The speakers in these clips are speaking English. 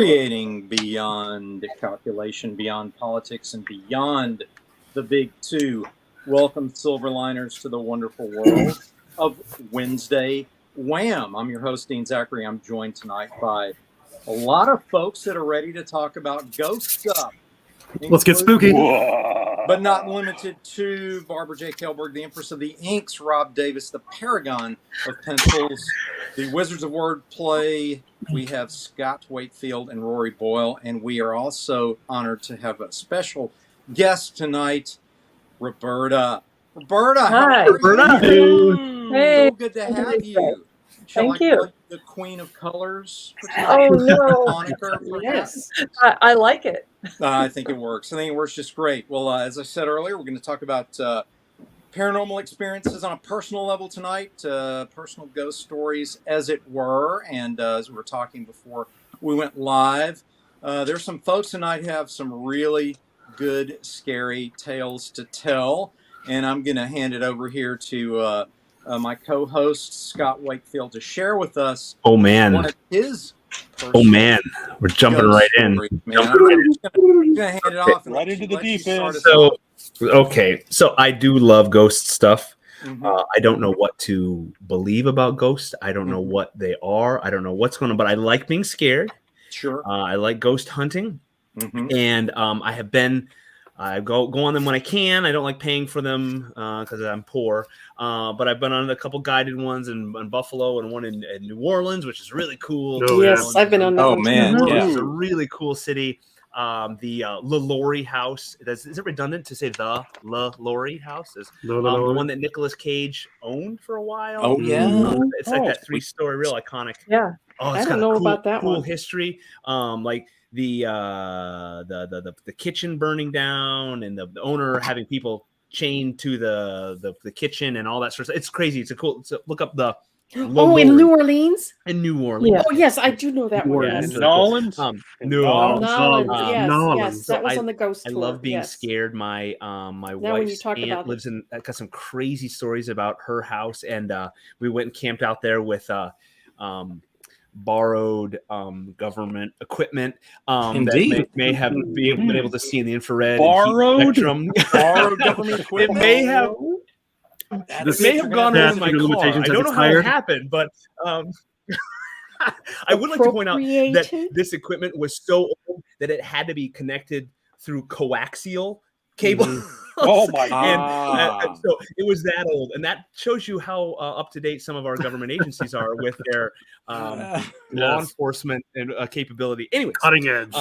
creating beyond calculation, beyond politics, and beyond the big two. Welcome, Silverliners, to the wonderful world of Wednesday Wham! I'm your host, Dean Zachary. I'm joined tonight by a lot of folks that are ready to talk about ghost stuff. Let's get spooky. But not limited to Barbara J. Kelberg, the Empress of the Inks, Rob Davis, the Paragon of Pencils, the Wizards of Wordplay. We have Scott Wakefield and Rory Boyle, and we are also honored to have a special guest tonight, Roberta. Roberta, Hi. Roberta. Hey. So good to have you. Thank you. Call you the Queen of Colors? Oh, no. Moniker, Yes, I like it. I think it works. I think it works just great. Well, as I said earlier, we're going to talk about paranormal experiences on a personal level tonight, personal ghost stories, as it were. And as we were talking before we went live, there's some folks tonight who have some really good, scary tales to tell. And I'm going to hand it over here to my co-host, Scott Wakefield, to share with us one of his we're jumping right in. Man, I'm going to hand it off and right into the deep end. So I do love ghost stuff. Mm-hmm. I don't know what to believe about ghosts. I don't know what they are. I don't know what's going on, but I like being scared. Sure. I like ghost hunting. And I have been... I go on them when I can. I don't like paying for them because I'm poor. But I've been on a couple guided ones in Buffalo and one in New Orleans, which is really cool. Yes, I've been on that. Oh, man. Yeah, it's a really cool city. The LaLaurie House. Is it redundant to say the LaLaurie House? Is the one that Nicolas Cage owned for a while. Oh, yeah. It's like that 3-story, real iconic. Yeah. Oh, it's I don't know about that cool one. history. Like the kitchen burning down and the owner having people chained to the kitchen and all that sort of stuff. It's crazy. It's a cool. So look up the. In New Orleans. In New Orleans. Yeah. Oh yes, I do know that one. Yeah, Yes. Nolans? New Orleans. Yes, that was on the ghost tour. I love being scared. My wife's aunt lives got some crazy stories about her house, and we went and camped out there with borrowed government equipment that may have been able to see in the infrared spectrum. Borrowed government equipment. It may have. This may have gone over my car. I don't know how it happened, but I would like to point out that this equipment was so old that it had to be connected through coaxial cable. Oh my God. And so it was that old, and that shows you how up to date some of our government agencies are with their law enforcement and capability. Anyways, cutting edge.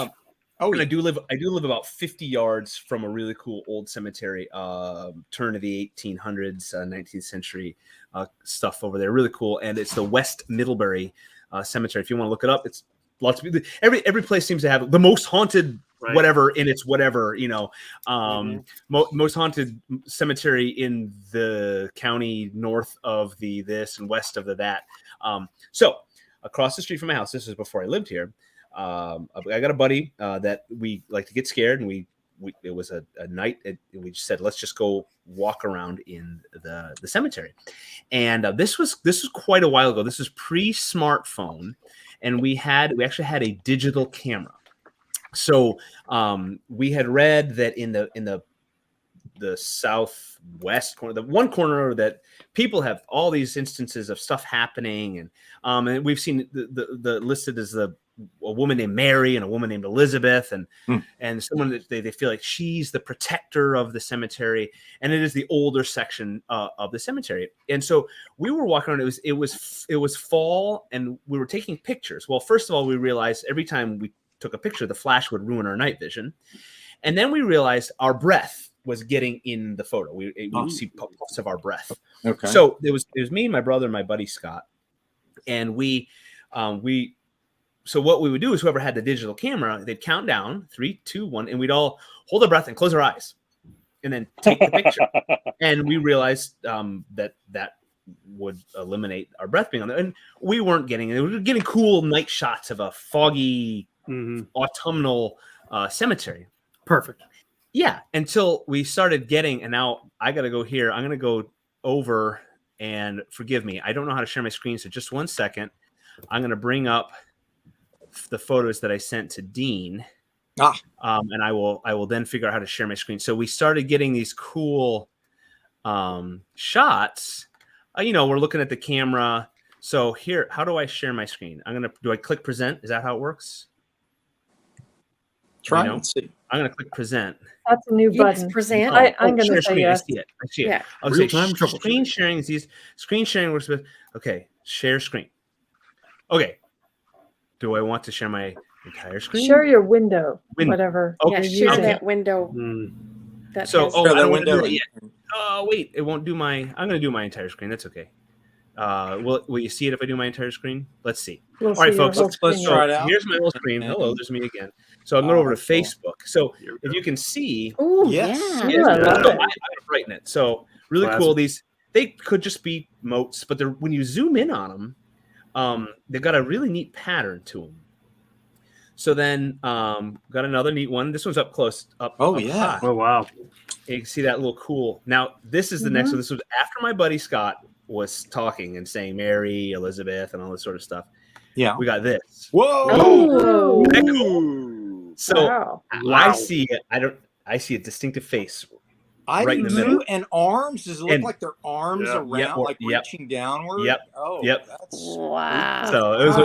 And I do live about 50 yards from a really cool old cemetery, turn of the 1800s, 19th century stuff over there. Really cool, and it's the West Middlebury Cemetery. If you want to look it up, it's lots of people. Every place seems to have the most haunted whatever in its whatever, most haunted cemetery in the county north of the this and west of the that. So across the street from my house, this is before I lived here. I got a buddy that we like to get scared, and it was a night. We just said, let's just go walk around in the cemetery. And this was quite a while ago. This is pre-smartphone, and we actually had a digital camera. So we had read that in the southwest corner, the one corner that people have all these instances of stuff happening, and we've seen the listed as a woman named Mary and a woman named Elizabeth, and someone that they feel like she's the protector of the cemetery, and it is the older section of the cemetery. And so we were walking around. It was fall, and we were taking pictures. Well, first of all, we realized every time we took a picture, the flash would ruin our night vision, and then we realized our breath was getting in the photo. We would see puffs of our breath. Okay. So it was me, my brother, and my buddy Scott, and we. So what we would do is whoever had the digital camera, they'd count down 3, 2, 1, and we'd all hold our breath and close our eyes, and then take the picture. And we realized that would eliminate our breath being on there, and we weren't getting it. We were getting cool night shots of a foggy autumnal cemetery. Perfect. Yeah, until we started getting, and now I got to go here. I'm going to go over, and forgive me, I don't know how to share my screen, so just one second. I'm going to bring up the photos that I sent to Dean. And I will then figure out how to share my screen. So we started getting these cool shots. We're looking at the camera. So here, how do I share my screen? Do I click present? Is that how it works? Try and see. I'm going to click present. That's a new button. Present. I'm going to say yes. I see it. Yeah. I'll say screen sharing is these. Screen sharing works with, okay, share screen. Okay. Do I want to share my entire screen? Share your window. Whatever. Okay. Yeah, share that window. I don't want to do it yet. Oh, wait, it won't do I'm going to do my entire screen. That's okay. Will you see it if I do my entire screen? Let's see. All right, folks. Let's try it out. Here's my whole screen. Hello, there's me again. So I'm going over to Facebook. So if you can see, oh yes, yeah, I love it. I'm going to brighten it. So really cool. They could just be motes, but when you zoom in on them, they've got a really neat pattern to them. So then got another neat one. This one's up close. Up high. Oh wow. You can see that little cool. Now this is the next one. This was after my buddy Scott was talking and saying Mary, Elizabeth, and all this sort of stuff. Yeah. We got this. Whoa. Oh. So Wow. I see it. I see a distinctive face. Right in the middle. And arms. Does it look like their arms around, reaching downward? Yep. Oh, yep. That's wow. So it was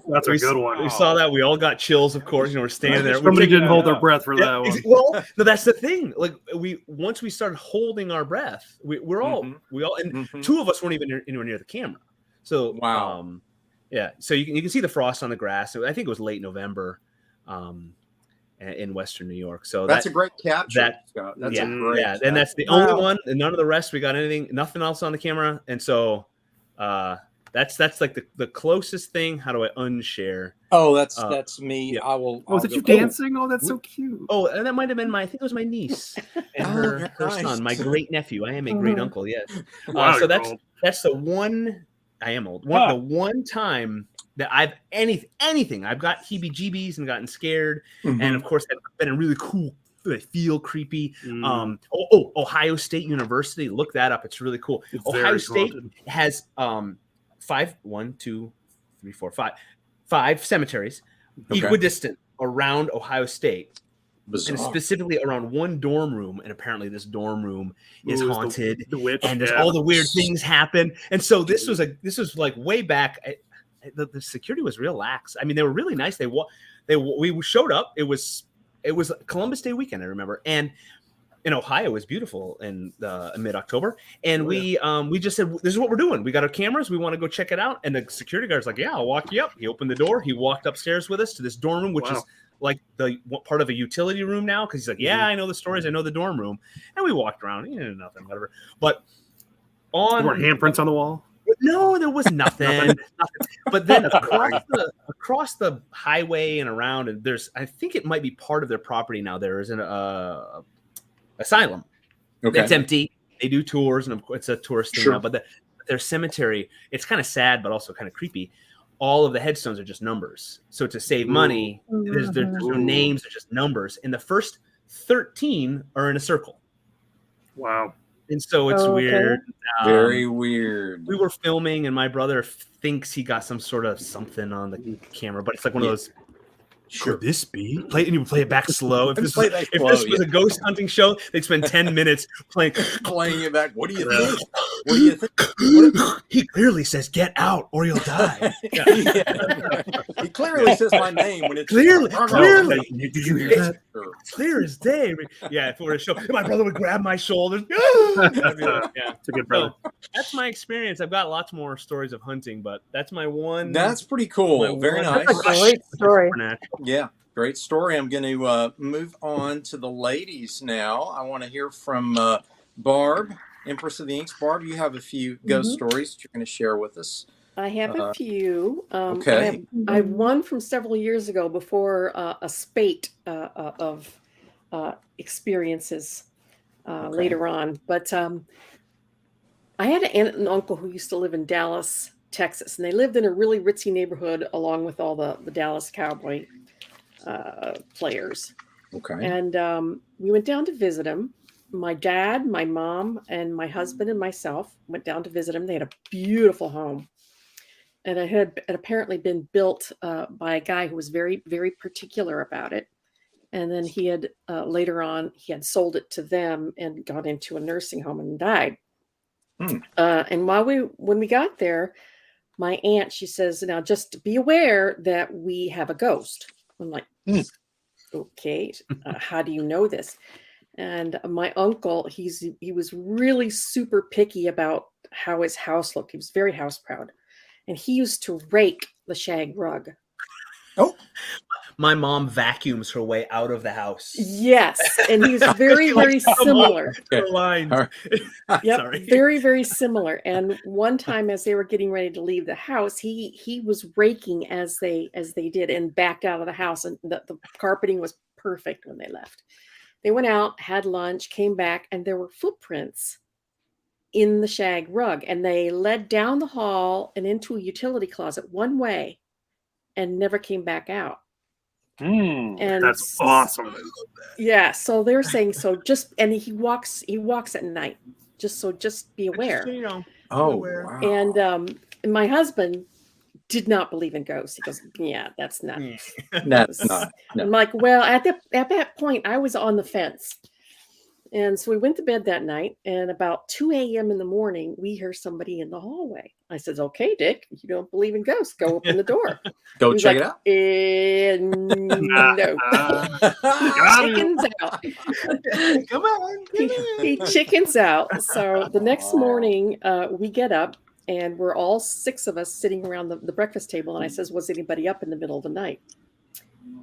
That's a good one. We saw that. We all got chills, of course. We're standing there. Somebody didn't hold their breath for that one. Well, no, that's the thing. Like once we started holding our breath, we're all and two of us weren't even anywhere near the camera. So yeah. So you can see the frost on the grass. I think it was late November. In Western New York. So that's a great capture. Scott. That's a great capture. And that's the only one, and none of the rest we got nothing else on the camera. And so that's like the closest thing. How do I unshare? Oh, that's me. Yeah. I will. Oh, is it you dancing? Oh, that's so cute. Oh, and that might have been I think it was my niece and her son, my great nephew. I am a great uncle. Yes. Wow, so that's the one. I am old. The one time that I've anything. I've got heebie-jeebies and gotten scared, and of course, I've been in really cool. They feel creepy. Ohio State University. Look that up. It's really cool. It's Ohio State has 5 cemeteries equidistant around Ohio State. Bizarre. And specifically around one dorm room, and apparently this dorm room is haunted, the witch, and there's all the weird things happen. And so this was like way back. The security was real lax. I mean, they were really nice. We showed up. It was Columbus Day weekend, I remember, and in Ohio it was beautiful in mid-October. And we just said, this is what we're doing. We got our cameras. We want to go check it out. And the security guard's like, yeah, I'll walk you up. He opened the door. He walked upstairs with us to this dorm room, which is like the part of a utility room now, because he's like, I know the stories, I know the dorm room, and we walked around, nothing, whatever. But there were handprints on the wall. No, there was nothing. But then across the highway and around, and I think it might be part of their property now. There is an asylum. Okay, it's empty. They do tours, and it's a tourist thing now. But their cemetery, it's kind of sad, but also kind of creepy. All of the headstones are just numbers. So to save money, there's no names, they're just numbers. And the first 13 are in a circle. Wow. And so it's weird. Very weird. We were filming, and my brother thinks he got some sort of something on the camera, but it's like one of those. Could this be? And you play it back slow. If this was a ghost hunting show, they'd spend 10 minutes playing it back. What do you think? What do you think? He clearly says, "Get out, or you'll die." He clearly says my name when it's clearly. Did you hear that? Clear as day. Yeah, if it were a show, my brother would grab my shoulders. It's a good brother. So, that's my experience. I've got lots more stories of hunting, but that's my one. That's pretty cool. Very nice. That's a great story. Yeah, great story. I'm going to move on to the ladies now. I want to hear from Barb, Empress of the Inks. Barb, you have a few ghost stories that you're going to share with us. I have a few. Okay. I have one from several years ago before a spate of experiences later on. But I had an aunt and uncle who used to live in Dallas, Texas, and they lived in a really ritzy neighborhood along with all the Dallas Cowboy players. Okay. And we went down to visit them. My dad, my mom, and my husband and myself went down to visit them. They had a beautiful home. and it had apparently been built by a guy who was very, very particular about it. And then he had later on, he had sold it to them and got into a nursing home and died. And when we got there, my aunt, she says, now just be aware that we have a ghost. I'm like, okay, how do you know this? And my uncle, he was really super picky about how his house looked. He was very house proud. And he used to rake the shag rug. Oh, My mom vacuums her way out of the house. Yes. And he was very, very similar. Line. All right. Yep, Sorry. very, very similar. And one time, as they were getting ready to leave the house, he was raking as they did and backed out of the house. And the carpeting was perfect when they left. They went out, had lunch, came back, and there were footprints in the shag rug. And they led down the hall and into a utility closet one way and never came back out. And That's awesome. yeah, so they're saying and he walks at night. Just be aware. You know, Oh, aware. wow. And my husband did not believe in ghosts. He goes, yeah, that's not. That's not. No. I'm like, well, at that point, I was on the fence. And so we went to bed that night, and about 2 a.m. in the morning, we hear somebody in the hallway. I said, okay, Dick, you don't believe in ghosts. Go open the door. Go He's check like, no. Chickens out. Come on. He chickens out. So the next morning, we get up, and we're all 6 of us sitting around the breakfast table. And I says, was anybody up in the middle of the night?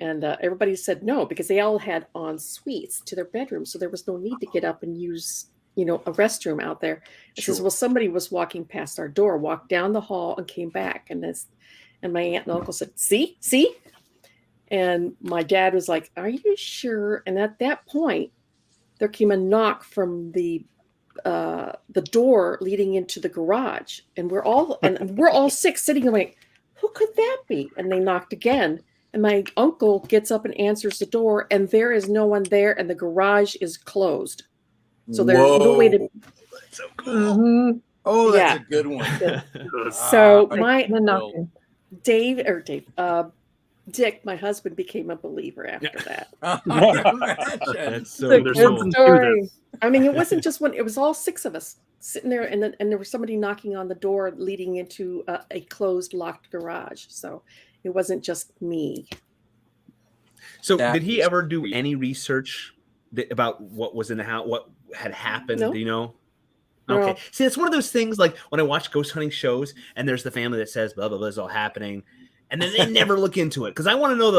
And everybody said no, because they all had en suites to their bedrooms. So there was no need to get up and use, a restroom out there. It says, well, somebody was walking past our door, walked down the hall and came back. And my aunt and uncle said, see? And my dad was like, are you sure? And at that point, there came a knock from the door leading into the garage. And we're all 6 sitting there like, who could that be? And they knocked again. And my uncle gets up and answers the door, and there is no one there, and the garage is closed. So there's no way to. That's so cool. Mm-hmm. Oh, that's a good one. So Dick, my husband, became a believer after that. That's so It's a good story. I mean, it wasn't just one; it was all 6 of us sitting there, and there was somebody knocking on the door leading into a closed, locked garage. So it wasn't just me. So did he ever do any research about what was in the house, what had happened? No. Do you know? No. Okay. See, it's one of those things like when I watch ghost hunting shows and there's the family that says, blah, blah, blah, is all happening. And then they never look into it. Because I want to know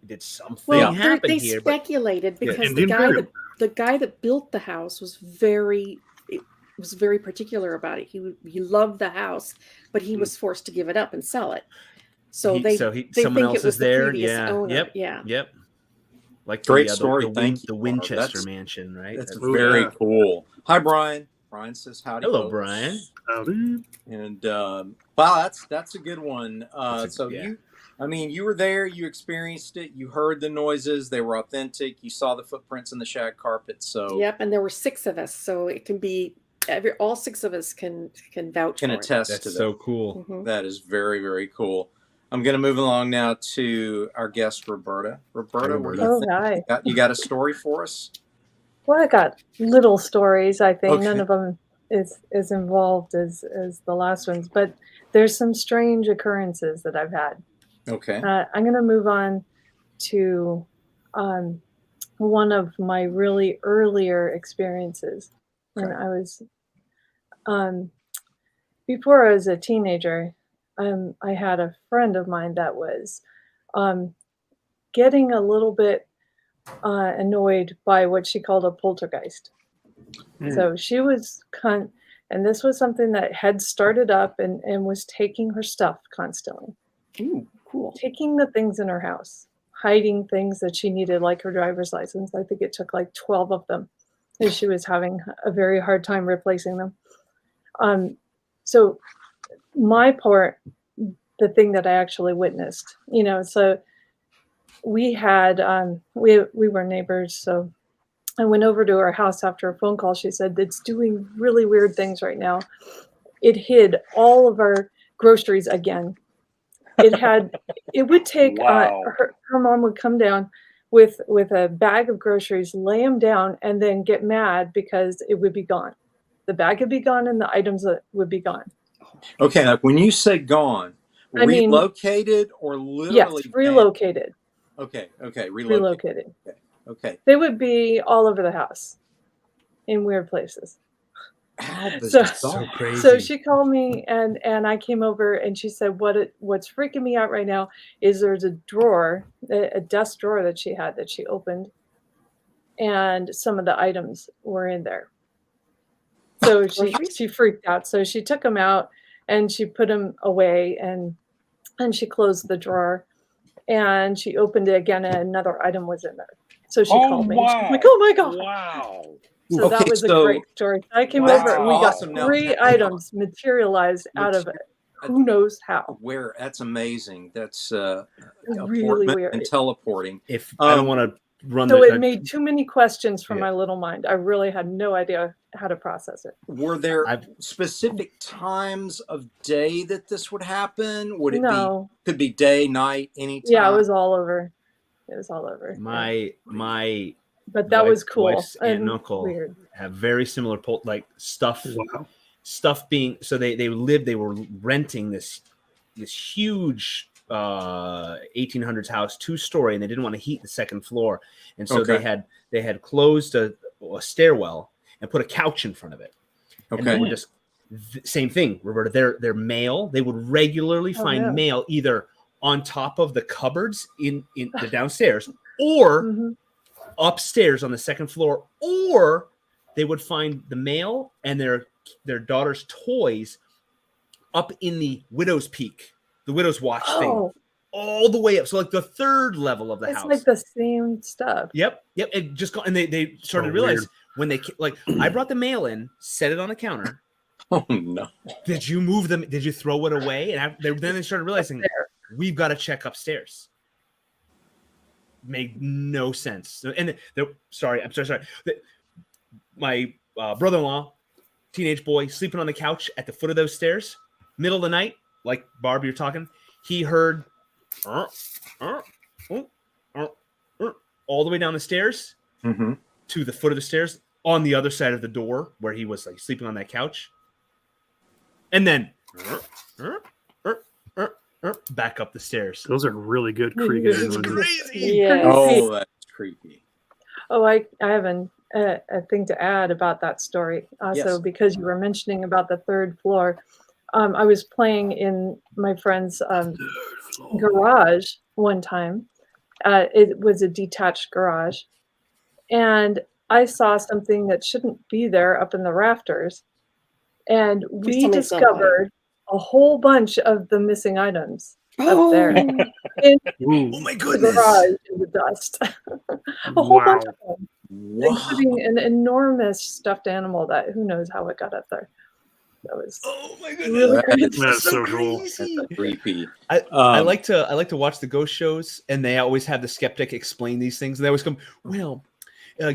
did something happen they here? speculated because Yeah. the guy that built the house was very particular about it. He loved the house, but he was forced to give it up and sell it. So they someone think else it was is there. the previous Yeah. owner. Yep. Like Great story. The Thank you. Winchester That's mansion, right? That's very cool. Hi, Brian. Brian says howdy. Hello, folks. Brian. And wow, that's a good one. You were there, you experienced it, you heard the noises, they were authentic, you saw the footprints in the shag carpet. So yep, and there were 6 of us, so it can be all 6 of us can vouch for attest it. to that. So cool. Mhm. That is very, very cool. I'm going to move along now to our guest, Roberta. Roberta, what do you think? Hi. You got a story for us? Well, I got little stories. I think Okay. none of them is as involved as the last ones, but there's some strange occurrences that I've had. Okay. I'm going to move on to one of my really earlier experiences when I was before I was a teenager. I had a friend of mine that was getting a little bit annoyed by what she called a poltergeist. So she was and this was something that had started up and was taking her stuff constantly. Ooh, cool. Taking the things in her house, hiding things that she needed, like her driver's license. I think it took like 12 of them, and she was having a very hard time replacing them. So my part, the thing that I actually witnessed, so we had, we were neighbors. So I went over to her house after a phone call. She said, it's doing really weird things right now. It hid all of our groceries again. It would take Wow. her mom would come down with a bag of groceries, lay them down, and then get mad because it would be gone. The bag would be gone and the items would be gone. Okay, like when you say gone, I mean, relocated or literally yes, relocated. Okay, relocated. Relocated. Okay. They would be all over the house in weird places. How So- bizarre. So crazy. So she called me and I came over and she said, what's freaking me out right now is there's a drawer, a desk drawer that she had that she opened, and some of the items were in there. So she freaked out. So she took them out and she put them away and she closed the drawer and she opened it again and another item was in there. So she called me. Wow. She's like, oh my God. Wow. So that Okay, was a so- great story. I came That's over and we got awesome. Now, 3 hang on. items materialized out of it. Who knows how? Where that's amazing. That's Really apportment weird. and teleporting. If I don't want to run So the it made too many questions for Yeah. my little mind. I really had no idea how to process it. Were there I've- specific times of day that this would happen? Would it No. could be day, night, anytime? Yeah, it was all over. It was all over. Yeah. my But that was cool. wife's aunt and uncle weird. have very similar like stuff Wow. being so they were renting this huge 1800s house, 2-story, and they didn't want to heat the second floor, and so Okay. they had closed a stairwell and put a couch in front of it. And they Okay. were just same thing, Roberta. Their mail, they would regularly Oh, find no. mail either on top of the cupboards in the downstairs or Mhm. upstairs on the second floor, or they would find the mail and their daughter's toys up in the widow's peak, the widow's watch thing, Oh, all the way up. So like the third level of the it's house. like the same stuff. Yep. It just got, and they started to So realize weird. when they like, I brought the mail in, set it on a counter. Oh no. Did you move them? Did you throw it away? And then they started realizing There. we've got to check upstairs. Made no sense. And sorry. My brother-in-law, teenage boy, sleeping on the couch at the foot of those stairs, middle of the night, like Barb, you're talking. He heard all the way down the stairs Mm-hmm. to the foot of the stairs on the other side of the door where he was like sleeping on that couch, and then back up the stairs. Those are really good It's creepy. It's noises. crazy. Yes. Oh, that's creepy. Oh, I have a thing to add about that story. Also, Yes. because you were mentioning about the third floor, I was playing in my friend's garage one time. It was a detached garage, and I saw something that shouldn't be there up in the rafters, and Please we tell me it's not white. discovered a whole bunch of the missing items up there in Oh my the goodness! garage in the dust. A whole bunch of them, Wow. including an enormous stuffed animal that who knows how it got up there. That was Oh my really goodness! creepy. That's so cool. crazy. Creepy. I like to watch the ghost shows, and they always have the skeptic explain these things. And they always come, well,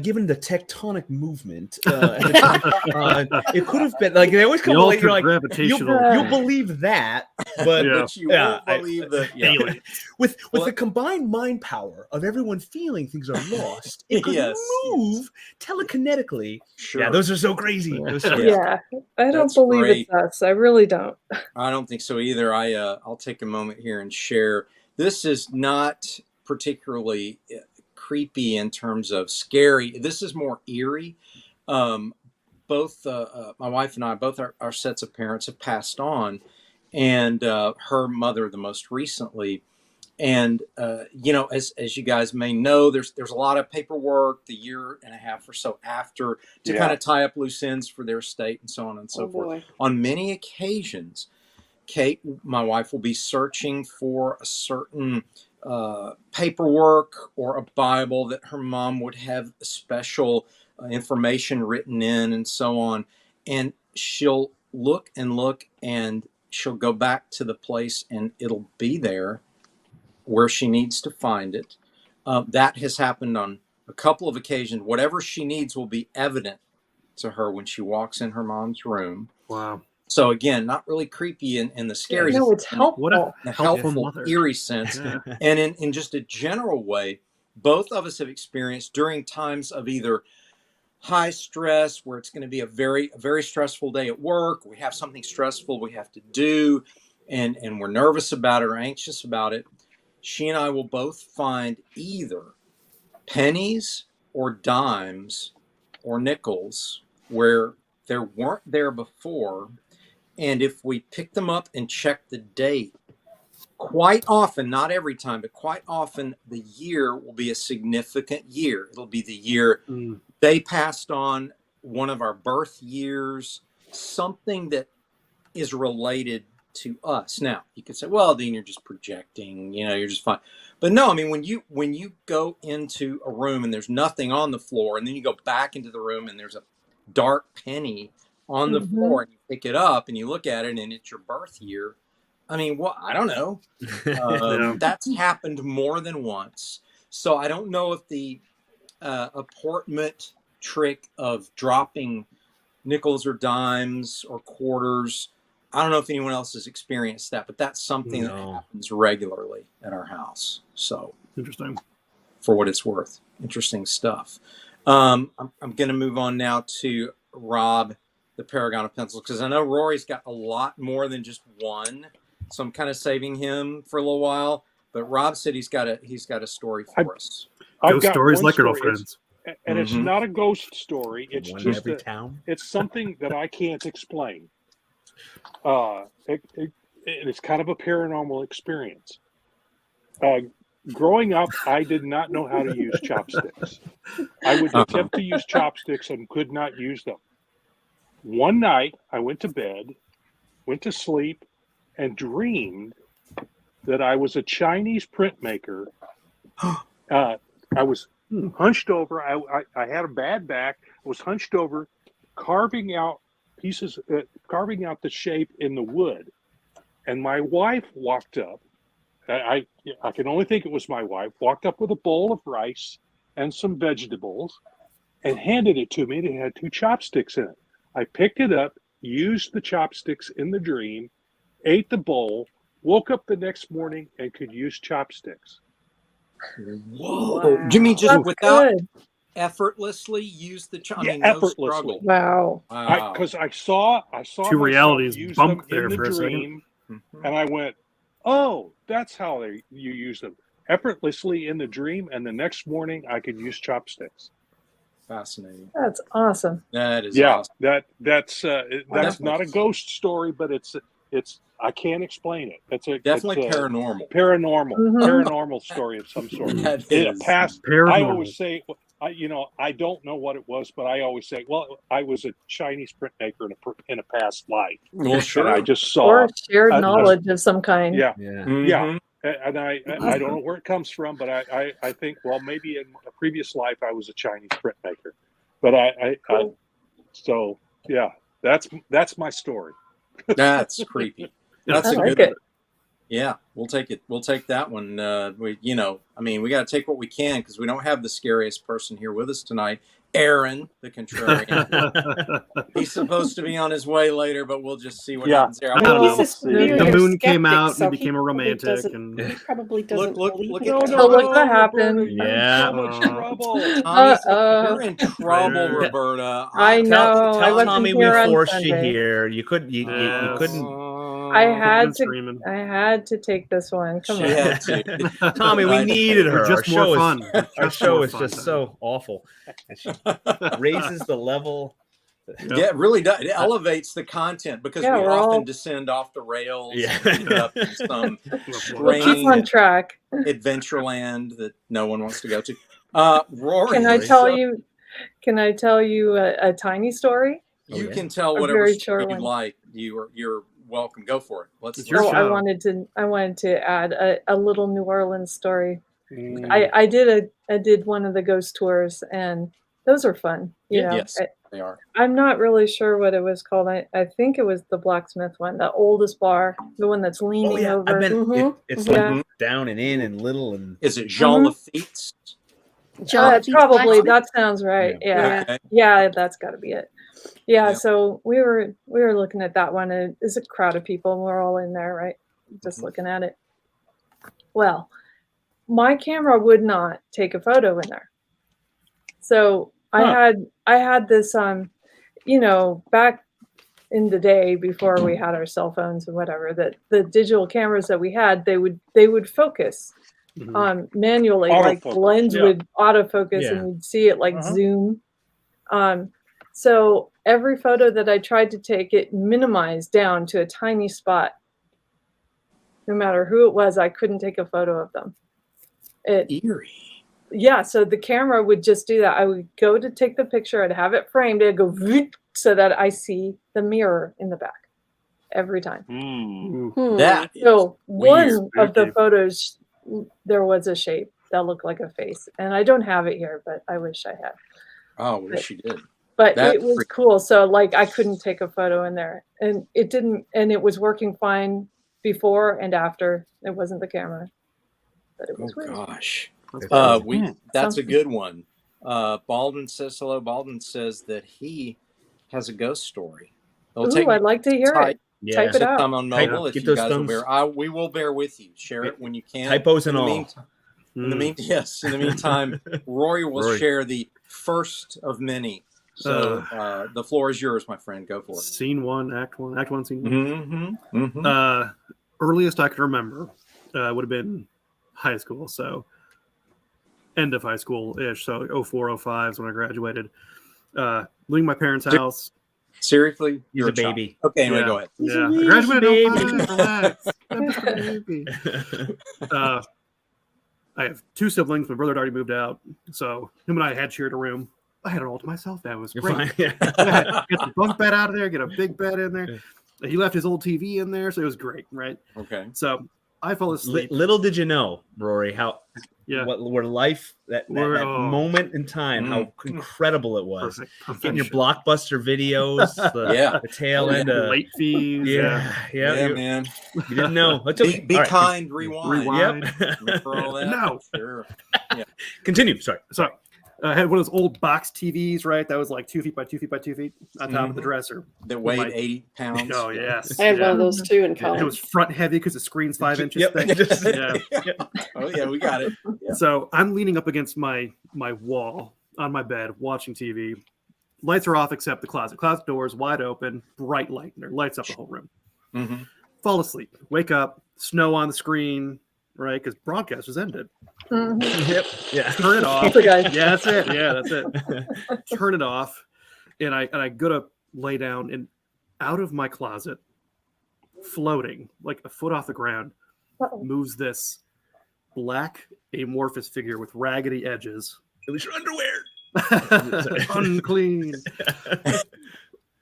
given the tectonic movement, it could have been like they always come The late. You're like, gravitational. you'll believe that, but Yeah. But you Yeah, won't believe that. Yeah. Alien. with Well, the combined mind power of everyone feeling things are lost, it could Yes, move telekinetically. Sure. Yeah, those are so crazy. Those are- Yeah, I don't That's believe great. it's us. I really don't. I don't think so either. I'll take a moment here and share. This is not particularly creepy in terms of scary. This is more eerie. Both my wife and I, both our sets of parents have passed on, and her mother the most recently. And as you guys may know, there's a lot of paperwork the year and a half or so after to Yeah. kind of tie up loose ends for their estate and so on and so Oh forth. boy. On many occasions, Kate, my wife, will be searching for a certain paperwork or a Bible that her mom would have special information written in and so on. And she'll look and she'll go back to the place and it'll be there where she needs to find it. That has happened on a couple of occasions. Whatever she needs will be evident to her when she walks in her mom's room. Wow. So again, not really creepy in the scary, No, it's helpful. What a in a helpful helpful, mother. eerie sense. Yeah. And in just a general way, both of us have experienced during times of either high stress, where it's going to be a very stressful day at work. We have something stressful we have to do, and we're nervous about it or anxious about it. She and I will both find either pennies or dimes or nickels where there weren't there before. And if we pick them up and check the date, quite often, not every time, but quite often, the year will be a significant year. It'll be the year they passed on, one of our birth years, something that is related to us. Now, you could say, well, Dean, you're just projecting, you're just fine. But no, I mean, when you go into a room and there's nothing on the floor, and then you go back into the room and there's a dark penny on the floor, and you pick it up and you look at it and it's your birth year. I mean, well, I don't know. That's happened more than once. So I don't know if the apportment trick of dropping nickels or dimes or quarters, I don't know if anyone else has experienced that, but that's something that happens regularly at our house. So interesting. For what it's worth, interesting stuff. I'm going to move on now to Rob, the Paragon of Pencils, because I know Rory's got a lot more than just one. So I'm kind of saving him for a little while. But Rob said he's got a story for us. Ghost stories like girlfriends. And it's not a ghost story. It's One just every town. It's something that I can't explain. It's kind of a paranormal experience. Growing up, I did not know how to use chopsticks. I would attempt to use chopsticks and could not use them. One night, I went to bed, went to sleep, and dreamed that I was a Chinese printmaker. I was hunched over. I had a bad back. I was hunched over, carving out the shape in the wood. And my wife walked up. I can only think it was my wife, walked up with a bowl of rice and some vegetables and handed it to me. And it had 2 chopsticks in it. I picked it up, used the chopsticks in the dream, ate the bowl, woke up the next morning and could use chopsticks. Whoa. Wow. Jimmy, just That's without good. effortlessly use the effortlessly. Wow. Because I saw Two realities use bumped them there in for the a second. dream, and I went, "Oh, that's how you use them effortlessly in the dream." And the next morning, I could use chopsticks. Fascinating. That's awesome. That is awesome. That's not a ghost story, but it's I can't explain it. It's definitely it's paranormal. Paranormal story of some sort. That In is a past, paranormal. I always say, I don't know what it was, but I always say, well, I was a Chinese printmaker in a past life. Well, sure. And I just saw Or shared knowledge of some kind. Yeah. Mhm. And I don't know where it comes from, but I think, well, maybe in a previous life I was a Chinese printmaker. But so yeah, that's my story. That's creepy. That's I a like good it. one. Yeah, we'll take it. We'll take that one. We got to take what we can because we don't have the scariest person here with us tonight. Aaron, the Contrarian. He's supposed to be on his way later, but we'll just see what happens there. I don't know. He's a New Year's The moon came skeptic, out so and became a probably romantic. doesn't- And He probably doesn't Look believe at it. that. So look what happened. Roberta, Yeah. I'm in so much trouble. Tommy's, Uh-oh. you're in trouble, Right. Roberta. I know. Tell I wasn't Tommy we here on forced you Sunday. here. You couldn't. You couldn't. I Kicking had and to. screaming. I had to take this one. Come She on. had to. Tommy, we needed her. We're just Our more show fun. is We're our just show more is fun, just Tommy. so awful. And she raises the level. Yeah, it really does. It elevates the content because Yeah, we we're often all- descend off the rails Yeah. and end up in some We'll keep strange on track. adventureland that no one wants to go to. Rory, Can I so tell you a tiny story? you Oh, yeah. can tell A whatever very story short you one. like. You're welcome. Go for it. Let's. It's your Oh, show. I wanted to add a little New Orleans story. I did one of the ghost tours, and those are fun. You know, Yes, they are. I'm not really sure what it was called. I think it was the blacksmith one, the oldest bar, the one that's leaning Oh yeah, over. I've been. Mhm. It's Yeah. like down and in and little and. Is it Jean Lafitte's? John Probably Blacksmith? that sounds right. Yeah, Okay. yeah, that's got to be it. Yeah, Yep. so we were looking at that one, and it's a crowd of people, and we're all in there, right? Just Mhm. looking at it. Well, my camera would not take a photo in there. So I had this back in the day before we had our cell phones and whatever, that the digital cameras that we had, they would focus manually, like the Autofocus, lens yeah. would autofocus Yeah. and you'd see it like Uh-huh. zoom. So every photo that I tried to take, it minimized down to a tiny spot. No matter who it was, I couldn't take a photo of them. Eerie. Yeah, so the camera would just do that. I would go to take the picture, I'd have it framed, it'd go so that I see the mirror in the back every time. That So one weird. of the Spooky. photos, there was a shape that looked like a face, and I don't have it here, but I wish I had. Oh, wish you did. But That it was freak- cool. So like I couldn't take a photo in there, and it didn't, and it was working fine before and after. It wasn't the camera, but it Oh was weird. gosh. That's That's a Something. good one. Baldwin says hello. Baldwin says that he has a ghost story. It'll take Ooh, I'd like to hear type- it. Yeah. Type it out. time on mobile if Keep you those guys will thumbs- bear. We will bear with you. Share it when you can. Typos and In the all. meantime- In the meantime, Rory will Rory. share the first of many. So the floor is yours, my friend. Go for it. Scene 1, Act 1, Act 1, Scene 1. Mm-hmm. Mm-hmm. Earliest I can remember would have been high school, so end of high school ish. So 04, 05 is when I graduated. Leaving my parents' house. Seriously, He's you're a child. baby. Okay, anyway, Yeah. go ahead. Yeah, I baby. graduated in 05. Relax. I'm just a baby. I have two siblings. My brother had already moved out, so him and I had shared a room. I had it all to myself. That was You're great. fine. Yeah. Get the bunk bed out of there. Get a big bed in there. He left his old TV in there, so it was great, right? Okay. So I fell asleep. Little did you know, Rory, how Yeah. where life that moment in time, how incredible it was. Perfect. Getting your blockbuster videos, the tail end of late fees. yeah, you, man. you didn't know. That's okay. Be All right. kind. Rewind. Rewind. For all that. No. Sure. Continue. Sorry. So I had one of those old box TVs, right? That was like 2 feet by 2 feet by 2 feet on top of the Mhm. dresser. That weighed Like- 80 pounds. Oh, yes. I had one Yeah. of those too in And college. it was front heavy because the screen's 5 inches Yep. thick. Yeah. Oh yeah, we got it. Yeah. So I'm leaning up against my wall on my bed watching TV. Lights are off except the closet. Closet doors wide open, bright light in there, lights up the whole room. Mm-hmm. Fall asleep, wake up, snow on the screen, right? Because broadcast was ended. Mhm. Yep. Yeah. Turn it off. That's a guy. Yeah, that's it. Yeah, that's it. Turn it off, and I go to lay down, and out of my closet, floating like a foot off the ground, Uh-oh. moves this black amorphous figure with raggedy edges. It was your underwear. Unclean.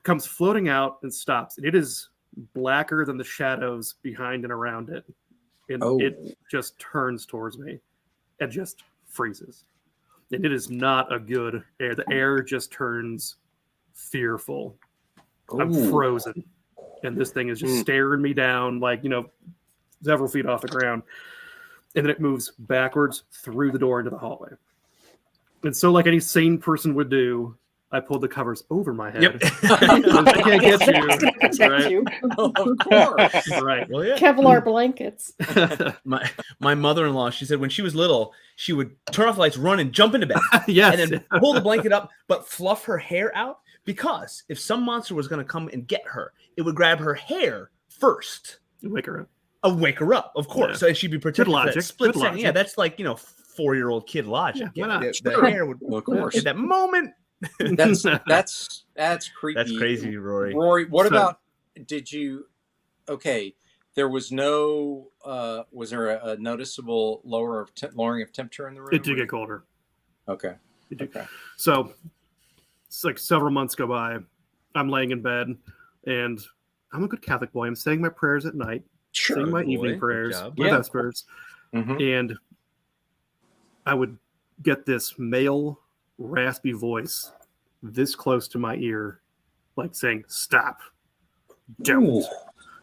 Comes floating out and stops. And it is blacker than the shadows behind and around it. And Oh. it just turns towards me and just freezes. And it is not a good air. The air just turns fearful. I'm Ooh. frozen. And this thing is just staring me down like, several feet off the ground. And then it moves backwards through the door into the hallway. And so, like any sane person would do, I pulled the covers over my head. Yep. I can't get To you. protect Right. you. Of course. Right. Well, yeah. Kevlar blankets. My mother-in-law, she said when she was little, she would turn off the lights, run and jump into bed, Yes. and then pull the blanket up, but fluff her hair out because if some monster was going to come and get her, it would grab her hair first. Wake her up. Wake her up, of course. Yeah. So she'd be protected. For that logic. split Good second. logic. Yeah, that's like 4-year-old kid logic. Yeah, why not? The Sure. hair would, Of course. at that moment. That's creepy. That's crazy, Rory. Rory, what So- about? Did you? Okay, there was no. Was there a noticeable lowering of temperature in the room? It did get colder. Okay. It did. Okay. So it's like several months go by. I'm laying in bed, and I'm a good Catholic boy. I'm saying my prayers at night, saying my Good boy. evening Good prayers, job. my Yeah. vespers, Mm-hmm. and I would get this male raspy voice this close to my ear, like saying, "Stop, don't."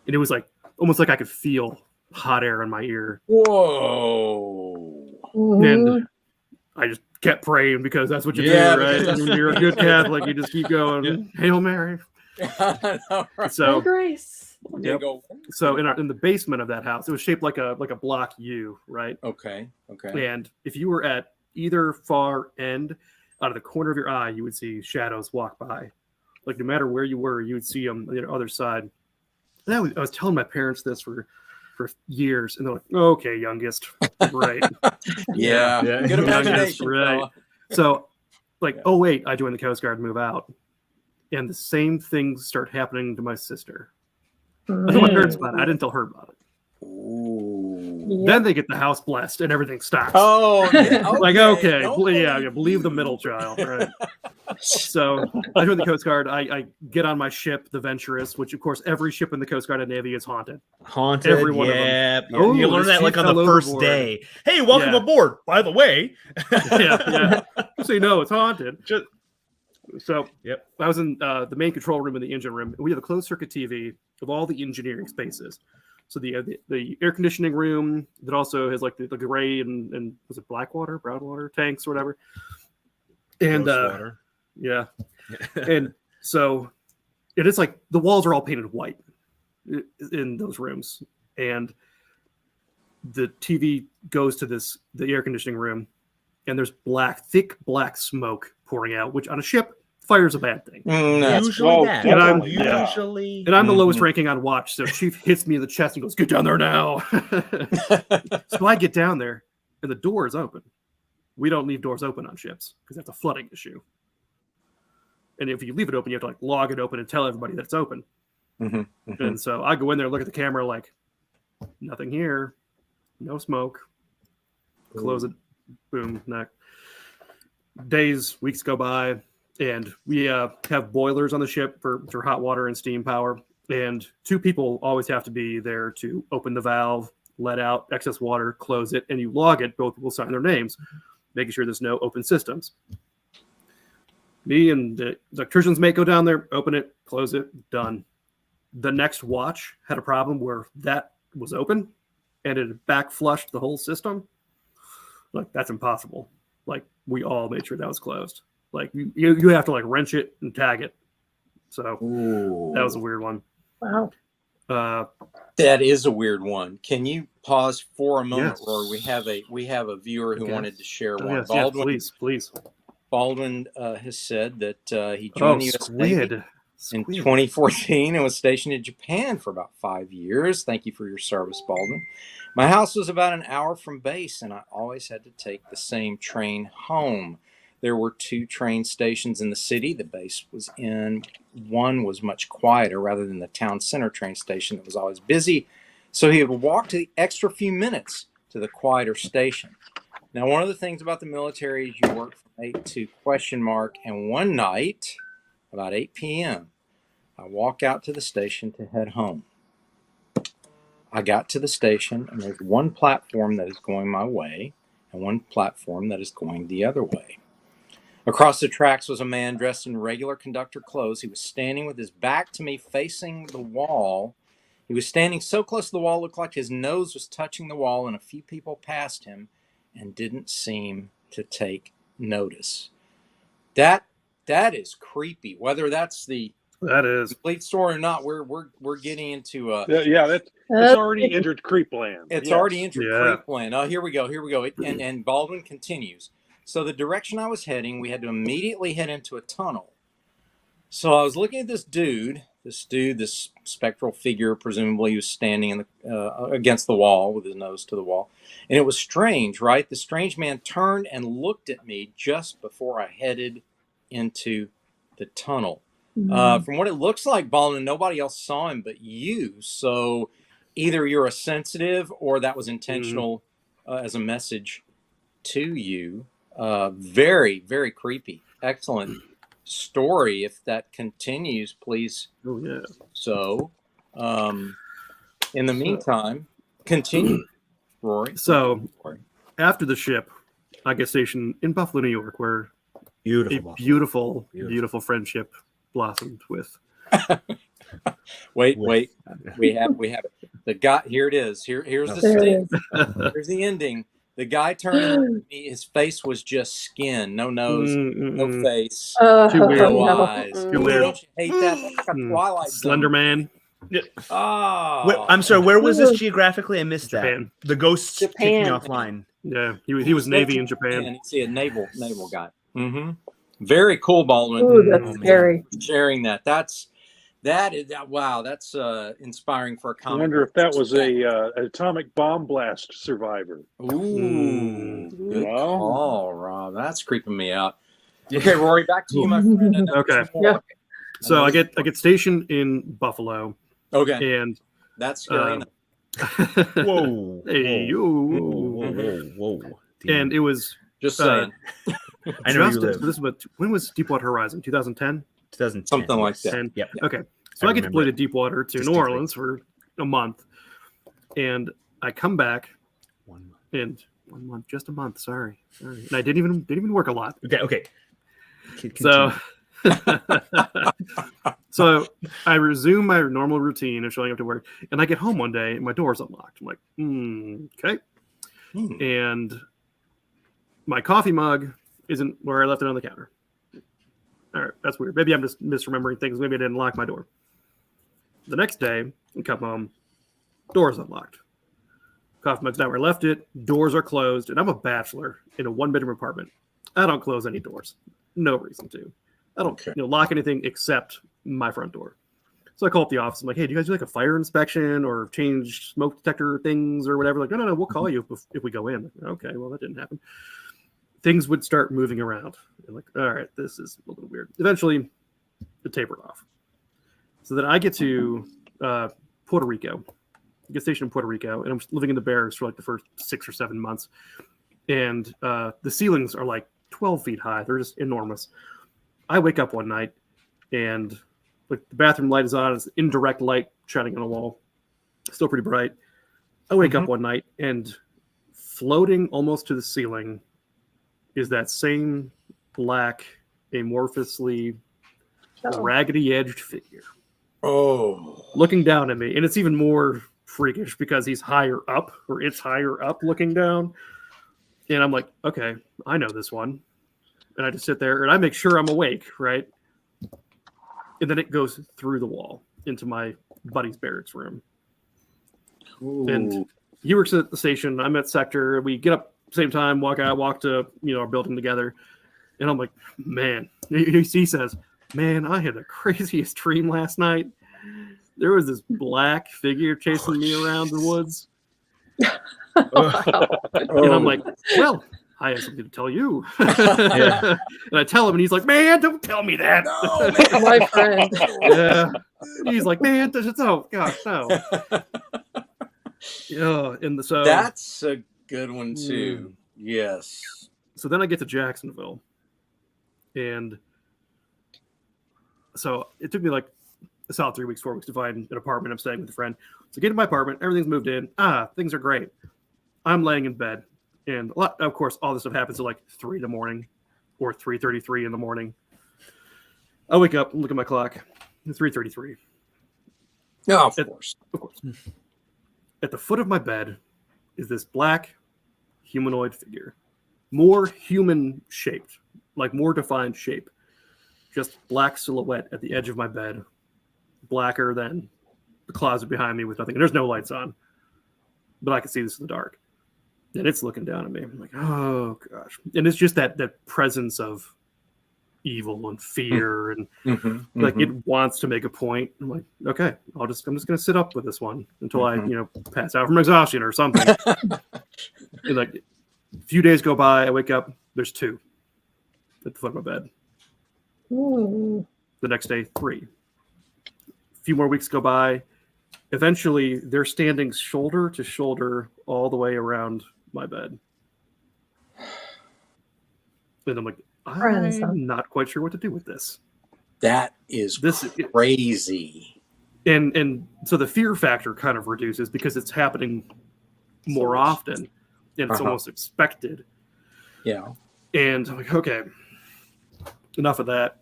And it was like almost like I could feel hot air in my ear. Whoa. Mhm. And I just kept praying because that's what you Yeah, do, right? because that's When what you're a you good do. Catholic, you just keep going. Hail Mary. I know, right? Oh, So, grace. Yeah, yep. go. So in the basement of that house, it was shaped like a block U, right? Okay. Okay. And if you were at either far end, out of the corner of your eye, you would see shadows walk by. Like no matter where you were, you would see them on the other side. And I was telling my parents this for years, and they're like, "Okay, youngest, right?" Yeah. Yeah. Good Youngest, imagination, right? fella. So, like, oh wait, I joined the Coast Guard and move out, and the same things start happening to my sister. I told my parents about it. I didn't tell her about it. Ooh. Yep. Then they get the house blessed, and everything stops. Oh, yeah, Like, okay, Don't believe the middle child, right? So I joined the Coast Guard. I get on my ship, the Venturous, which of course every ship in the Coast Guard and Navy is haunted. Haunted. Every one of them. Yeah. Oh, You learn this that like chief on the fell first overboard. day. Hey, welcome Yeah. aboard. By the way. yeah. So you know it's haunted. Just- So Yep. I was in the main control room and the engine room. We have a closed circuit TV of all the engineering spaces. So the air conditioning room that also has like the gray and was it black water, brown water tanks or whatever. And Gross water. yeah. And so it is like the walls are all painted white in those rooms. And the TV goes to the air conditioning room, and there's thick black smoke pouring out, which on a ship, fire's a bad thing. That's Usually well, that. and I'm- Usually. And I'm the Mhm. lowest ranking on watch, so Chief hits me in the chest and goes, "Get down there now." So I get down there, and the door is open. We don't leave doors open on ships because that's a flooding issue. And if you leave it open, you have to like log it open and tell everybody that it's open. Mhm, mhm. And so I go in there, look at the camera, like nothing here, no smoke. Close it, boom, neck. Days, weeks go by, and we have boilers on the ship for hot water and steam power. And 2 people always have to be there to open the valve, let out excess water, close it, and you log it. Both will sign their names, making sure there's no open systems. Me and the electrician's mate go down there, open it, close it, done. The next watch had a problem where that was open and it back flushed the whole system. Like, that's impossible. Like, we all made sure that was closed. Like, you have to like wrench it and tag it. So Ooh. that was a weird one. Wow. That is a weird one. Can you pause for a moment, Yes. Rory? We have a viewer who Okay. wanted to share Oh, one. yes, yes, please. Baldwin has said that he joined the U.S. Navy squid. in 2014 and was stationed in Japan for about 5 years. Thank you for your service, Baldwin. My house was about an hour from base, and I always had to take the same train home. There were 2 train stations in the city the base was in. One was much quieter rather than the town center train station that was always busy. So he would walk to the extra few minutes to the quieter station. Now, one of the things about the military is you work from 8 to ? And one night, about 8 p.m., I walk out to the station to head home. I got to the station, and there's one platform that is going my way and one platform that is going the other way. Across the tracks was a man dressed in regular conductor clothes. He was standing with his back to me, facing the wall. He was standing so close to the wall, it looked like his nose was touching the wall, and a few people passed him and didn't seem to take notice. That is creepy. Whether that's the That is. complete story or not, we're getting into Yeah, that's already entered creep land. it's Yes. already entered Yeah. creep land. Oh, here we go. And Baldwin continues. So the direction I was heading, we had to immediately head into a tunnel. So I was looking at this spectral figure. Presumably he was standing in the against the wall with his nose to the wall. And it was strange, right? The strange man turned and looked at me just before I headed into the tunnel. From what it looks like, Baldwin, nobody else saw him but you. So either you're a sensitive or that was intentional as a message to you. Very, very creepy. Excellent story. If that continues, please. Oh, yeah. So, in the meantime, continue, Rory. So after the ship, I get stationed in Buffalo, New York, where Beautiful. a beautiful friendship blossomed with. Wait. We have it. The guy. Here it is. Here's the There it sting. is. Here's the ending. The guy turned and looked at me. His face was just skin, no nose, no face, Too weird. no no. eyes. Too weird. Don't you hate that? That's like a Twilight Zone. Slender Man. Oh, I'm sorry. Where was this geographically? I missed Japan. that. The ghosts kicked me Japan. offline. Yeah, he was Navy in Japan. And you see a naval guy. Mm-hmm. Very cool, Baldwin. Ooh, that's man, scary. for sharing that. Wow. That's inspiring for a I comic. wonder if that was a an atomic bomb blast survivor. Ooh, good No. call, Rob. That's creeping me out. Okay, Rory, back to you, my friend. And Okay. Yeah. So I get stationed in Buffalo, Okay, and that's scary enough. Whoa. Hey, Whoa. and it was Just saying, I know you just- live. This was when was Deepwater Horizon? 2010. 2010. something like that. 10. Yep. Okay, so I I get remember deployed to Deepwater to New distinctly. Orleans for a month, and I come back 1 month. and 1 month, just a month. Sorry, and I didn't even work a lot. Okay. So, so I resume my normal routine of showing up to work, and I get home one day and my door's unlocked. I'm like, okay. Hmm. And my coffee mug isn't where I left it on the counter. All right, that's weird. Maybe I'm just misremembering things. Maybe I didn't lock my door. The next day, I come home, door's unlocked. Coffee mug's not where I left it. Doors are closed, and I'm a bachelor in a 1-bedroom apartment. I don't close any doors. No reason to. I don't lock anything except my front door. So I call up the office. I'm like, hey, do you guys do like a fire inspection or change smoke detector things or whatever? Like, no, we'll call you if we go in. Okay, well, that didn't happen. Things would start moving around. I'm like, all right, this is a little weird. Eventually, it tapered off. So then I get to Puerto Rico. I get stationed in Puerto Rico, and I'm living in the barracks for like the first 6 or 7 months. And the ceilings are like 12 feet high. They're just enormous. I wake up one night, and like the bathroom light is on. It's indirect light shining on the wall. Still pretty bright. I wake up one night, and floating almost to the ceiling is that same black, amorphously raggedy-edged figure. Oh, Looking down at me. And it's even more freakish because he's higher up, or it's higher up looking down. And I'm like, okay, I know this one. And I just sit there and I make sure I'm awake, right? And then it goes through the wall into my buddy's barracks room. And he works at the station. I'm at sector. We get up same time, walk to our building together. And I'm like, man, he says, man, I had the craziest dream last night. There was this black figure chasing me around the woods. And I'm like, well, I have something to tell you. And I tell him, and he's like, man, don't tell me that. no, man. My friend. Yeah. He's like, man, oh gosh, no. Yeah, and so That's a good one too. Yes. so then I get to Jacksonville, and so it took me like a solid 3 weeks, 4 weeks to find an apartment. I'm staying with a friend. So get to my apartment, everything's moved in. Things are great. I'm laying in bed, and of course, all this stuff happens at like 3 in the morning or 3:33 in the morning. I wake up and look at my clock. 3:33. No, of course. Of course. At the foot of my bed is this black humanoid figure, more human shaped, like more defined shape. Just black silhouette at the edge of my bed, blacker than the closet behind me with nothing. And there's no lights on, but I can see this in the dark. And it's looking down at me. I'm like, oh gosh. And it's just that presence of evil and fear and like it wants to make a point. I'm like, okay, I'm just gonna sit up with this one until I pass out from exhaustion or something. And like a few days go by, I wake up, there's 2 at the foot of my bed. The next day, 3. A few more weeks go by. Eventually, they're standing shoulder to shoulder all the way around my bed. And I'm like, I'm not quite sure what to do with this. That is This crazy. And so the fear factor kind of reduces because it's happening more often and it's almost expected. Yeah. And I'm like, okay, enough of that.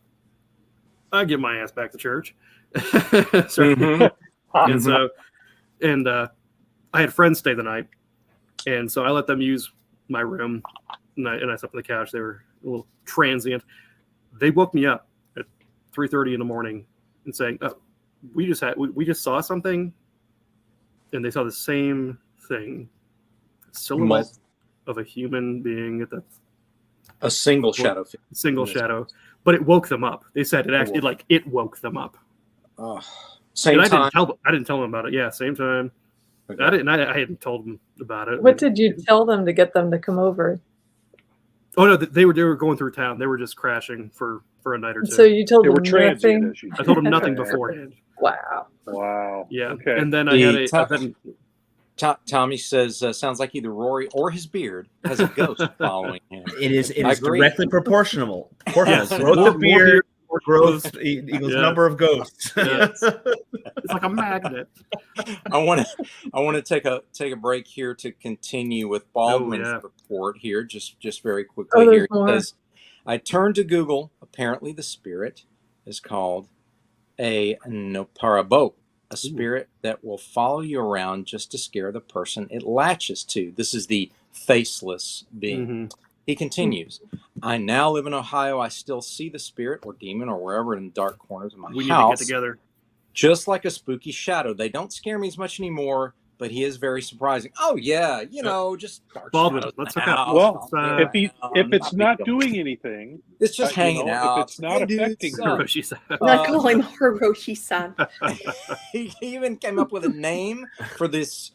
I get my ass back to church. And I had friends stay the night. And so I let them use my room, and I slept on the couch. They were a little transient. They woke me up at 3:30 in the morning and saying, "Oh, we just saw something," and they saw the same thing, silhouette of a human being at the A single shadow figure. single shadow, but it woke them up. They said it woke them up. Same And time. I didn't tell them about it. Yeah, same time. Okay. I hadn't told them about it. What did you tell them to get them to come over? Oh no, they were going through town. They were just crashing for a night or two. So you told They were them transient, nothing. as you I told them said. nothing beforehand. Wow. Wow. Yeah, Okay. and then I had The Tommy says, sounds like either Rory or his beard has a ghost following him. It is I agree. directly proportional. Yes. Growth More of beard, more growth equals Yeah. number of ghosts. Yes. It's like a magnet. I want to take a break here to continue with Baldwin's report here, just very quickly there's here. It more. says, I turned to Google. Apparently, the spirit is called a Noparabo, a spirit that will follow you around just to scare the person it latches to. This is the faceless being. Mm-hmm. He continues, I now live in Ohio. I still see the spirit or demon or wherever in the dark corners of my We need house. to get together. Just like a spooky shadow. They don't scare me as much anymore, but he is very surprising. Oh, yeah, just dark Baldwin, shadows. let's in the hook up. house. Well, Let's, if it's not big deal. doing anything, It's just hanging out. if it's not Hey, dude, affecting sup? her, She said. I call him Hiroshi-san. He even came up with a name for this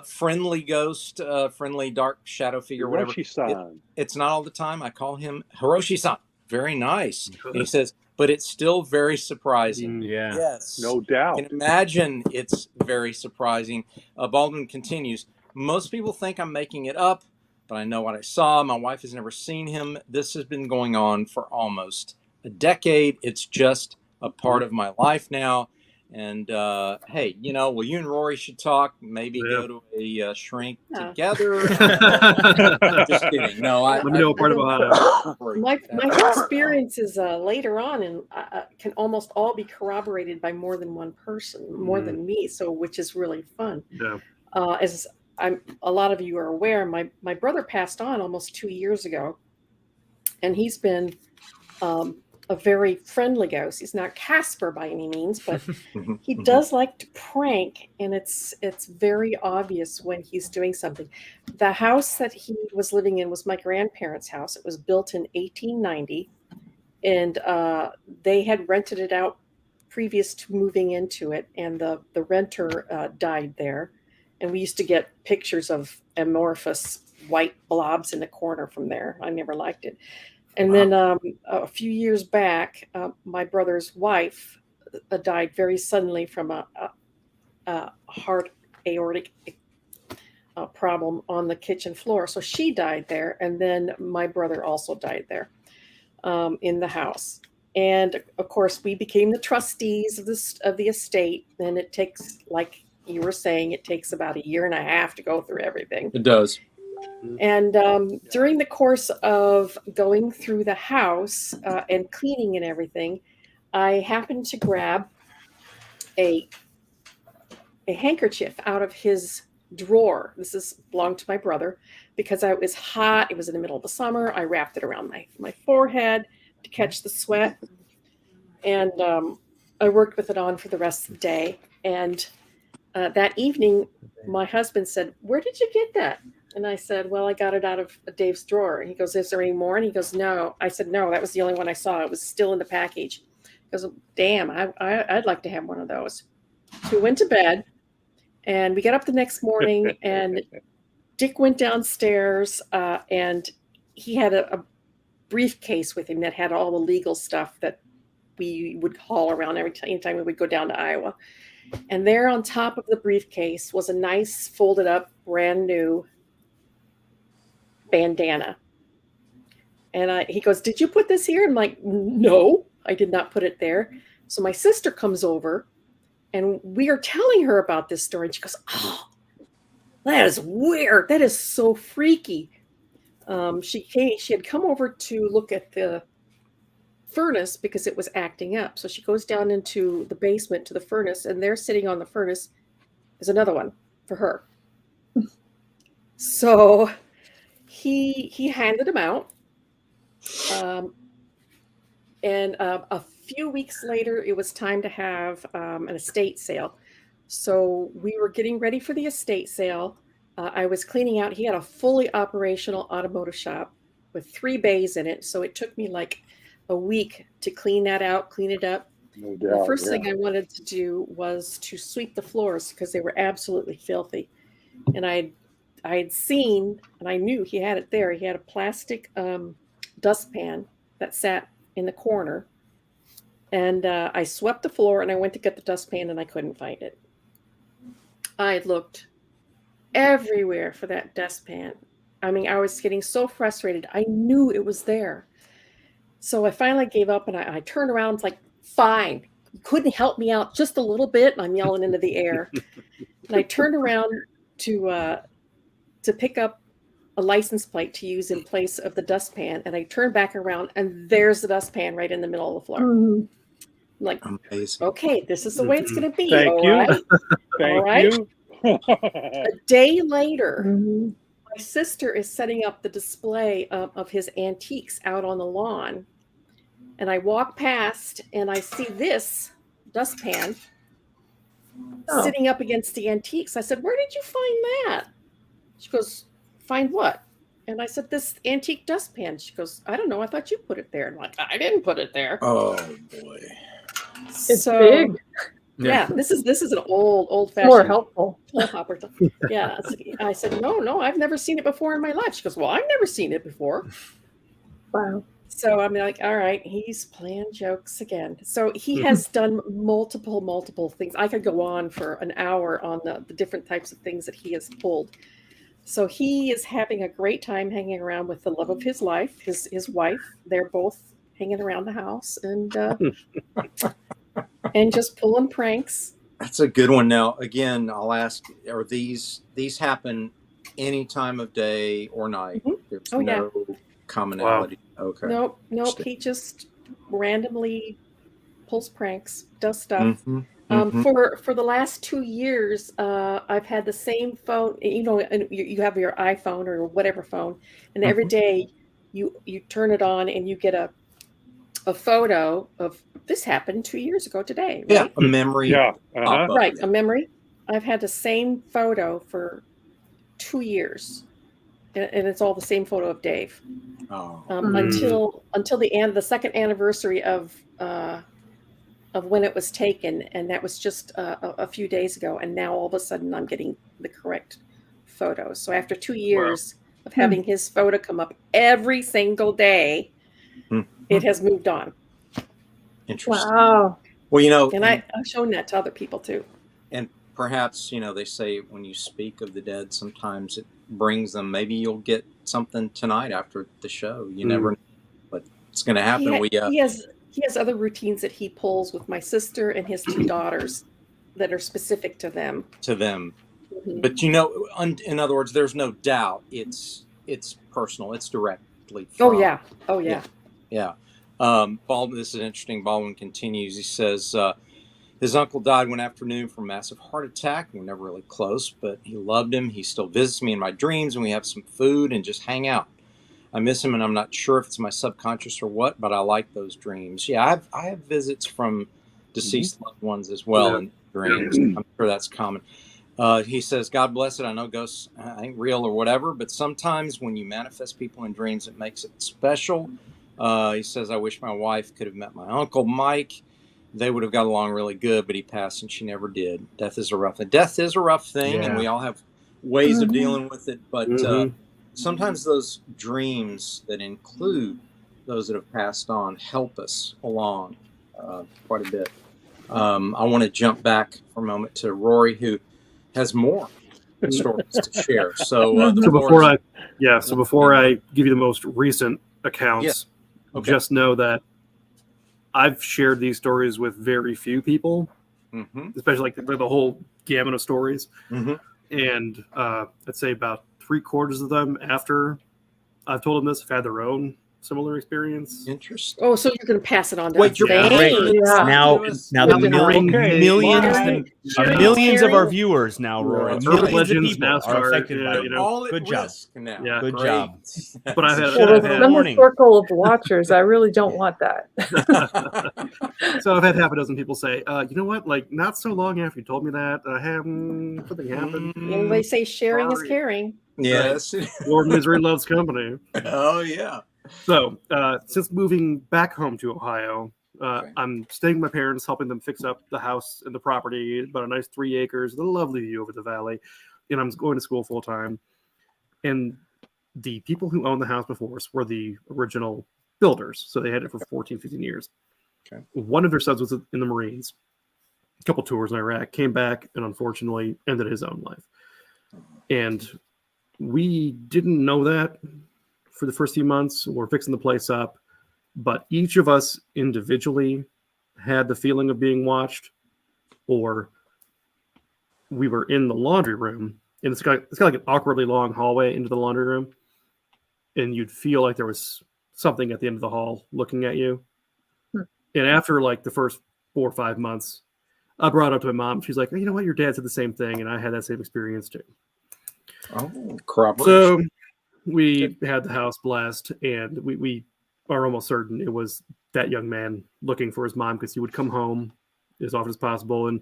friendly ghost, friendly dark shadow figure, whatever. Hiroshi-san. It's not all the time. I call him Hiroshi-san. Very nice. And he says, but it's still very surprising. Yeah. Yes. No I doubt. can imagine it's very surprising. Baldwin continues, most people think I'm making it up, but I know what I saw. My wife has never seen him. This has been going on for almost a decade. It's just a part of my life now. And hey, well, you and Rory should talk. Maybe go to a shrink together. Just kidding. No, Let me know a part about it. My experiences later on and can almost all be corroborated by more than one person, more than me. So, which is really fun. Yeah. As a lot of you are aware, my brother passed on almost 2 years ago, and he's been a very friendly ghost. He's not Casper by any means, but he does like to prank, and it's very obvious when he's doing something. The house that he was living in was my grandparents' house. It was built in 1890, and they had rented it out previous to moving into it, and the renter died there. And we used to get pictures of amorphous white blobs in the corner from there. I never liked it. And then a few years back, my brother's wife died very suddenly from a heart aortic problem on the kitchen floor. So she died there. And then my brother also died there in the house. And of course, we became the trustees of the estate. And it takes, like you were saying, it takes about 1.5 years to go through everything. It does. And during the course of going through the house and cleaning and everything, I happened to grab a handkerchief out of his drawer. This belonged to my brother because it was hot. It was in the middle of the summer. I wrapped it around my forehead to catch the sweat. And I worked with it on for the rest of the day. And that evening, my husband said, "Where did you get that?" And I said, "Well, I got it out of Dave's drawer." And he goes, "Is there any more?" And he goes, "No." I said, "No, that was the only one I saw. It was still in the package." He goes, "Damn, I'd like to have one of those." So we went to bed, and we got up the next morning, and Dick went downstairs, and he had a briefcase with him that had all the legal stuff that we would haul around anytime we would go down to Iowa. And there on top of the briefcase was a nice folded up, brand new bandana. And he goes, "Did you put this here?" I'm like, "No, I did not put it there." So my sister comes over and we are telling her about this story. And she goes, "Oh, that is weird. That is so freaky." She had come over to look at the furnace because it was acting up. So she goes down into the basement to the furnace, and there sitting on the furnace is another one for her. So he handed them out. And a few weeks later, it was time to have an estate sale. So we were getting ready for the estate sale. I was cleaning out. He had a fully operational automotive shop with 3 bays in it. So it took me like a week to clean that out, clean it up. No The doubt. first Yeah. thing I wanted to do was to sweep the floors because they were absolutely filthy. And I had seen, and I knew he had it there. He had a plastic dustpan that sat in the corner. And I swept the floor and I went to get the dustpan and I couldn't find it. I looked everywhere for that dustpan. I mean, I was getting so frustrated. I knew it was there. So I finally gave up and I turned around. It's like, fine, you couldn't help me out just a little bit. And I'm yelling into the air. And I turned around to pick up a license plate to use in place of the dustpan. And I turned back around and there's the dustpan right in the middle of the floor. Mhm. I'm like, Amazing. okay, this is the way it's going to be. Thank all you. right? Thank All right. you. A day later, Mhm. my sister is setting up the display of his antiques out on the lawn. And I walk past and I see this dustpan Oh. sitting up against the antiques. I said, where did you find that? She goes, find what? And I said, this antique dustpan. She goes, I don't know. I thought you put it there. And I'm like, I didn't put it there. Oh boy. It's So, big. Yeah, this is an old It's more fashioned helpful. pole hopper. Yeah. I said, no, I've never seen it before in my life. She goes, well, I've never seen it before. Wow. So I'm like, all right, he's playing jokes again. So he has done multiple things. I could go on for an hour on the different types of things that he has pulled. So he is having a great time hanging around with the love of his life, his wife. They're both hanging around the house and just pulling pranks. That's a good one. Now, again, I'll ask: are these happen any time of day or night? Mhm. There's Oh, yeah. no commonality. Okay. Nope. He just randomly pulls pranks, does stuff. Mhm, mhm. For the last 2 years, I've had the same phone. And you have your iPhone or whatever phone, and every Mhm. day you turn it on and you get a photo of this happened 2 years ago today, Yeah, right? a memory. Yeah. pop up. Right, a memory. I've had the same photo for 2 years, and it's all the same photo of Dave. Oh. Until the second anniversary of when it was taken, and that was just a few days ago. And now all of a sudden, I'm getting the correct photos. So after 2 years of having his photo come up every single day, Mhm. it has moved on. Interesting. Wow. Well, And I've shown that to other people too. and perhaps they say when you speak of the dead, sometimes it brings them. Maybe you'll get something tonight after the show. You never know what's going to happen. He has other routines that he pulls with my sister and his 2 daughters that are specific to them. Mhm. But in other words, there's no doubt it's personal. It's directly. Oh from- yeah. Oh yeah. Yeah. Baldwin, this is interesting. Baldwin continues. He says his uncle died one afternoon from a massive heart attack. We're never really close, but he loved him. He still visits me in my dreams, and we have some food and just hang out. I miss him, and I'm not sure if it's my subconscious or what, but I like those dreams. Yeah, I have visits from deceased loved ones as well in dreams. I'm sure that's common. He says, God bless it. I know ghosts ain't real or whatever, but sometimes when you manifest people in dreams, it makes it special. He says, I wish my wife could have met my uncle Mike. They would have got along really good, but he passed and she never did. Death is a rough thing, and we all have ways of dealing with it. But sometimes those dreams that include those that have passed on help us along quite a bit. I want to jump back for a moment to Rory, who has more stories to share. So, before I give you the most recent accounts, just know that I've shared these stories with very few people, especially like the whole gamut of stories. And I'd say about 3/4 of them after I've told them this have had their own similar experience. Interesting. Oh, so you're going to pass it on to Wait, us. you're Yeah. Great. Yeah. Now Now the the millions, Okay, millions, fine. millions of our Caring. viewers now, Rory. That's Millions right. of Legends people now are start, affected by yeah, it. you know. All at Good job. risk now. Yeah. Good Great. job. But I've had Shut Well, up with for the some warning. circle of watchers, I really don't want that. So I've had half a dozen people say, you know what? Like, not so long after you told me that, something happened. And they say sharing is Sorry. caring. Yes. Your misery loves company. Oh yeah. So, since moving back home to Ohio, Okay. I'm staying with my parents, helping them fix up the house and the property, about a nice 3 acres, with a lovely view over the valley. And I'm going to school full time. And the people who owned the house before us were the original builders. So they had it for 14, 15 years. Okay. One of their sons was in the Marines, a couple tours in Iraq, came back, and unfortunately ended his own life. And we didn't know that for the first few months. We're fixing the place up, but each of us individually had the feeling of being watched, or we were in the laundry room, and it's got like an awkwardly long hallway into the laundry room, and you'd feel like there was something at the end of the hall looking at you. And after like the first 4 or 5 months, I brought it up to my mom. She's like, you know what, your dad said the same thing, and I had that same experience too. Oh, corroboration. So we had the house blessed, and we are almost certain it was that young man looking for his mom, because he would come home as often as possible. And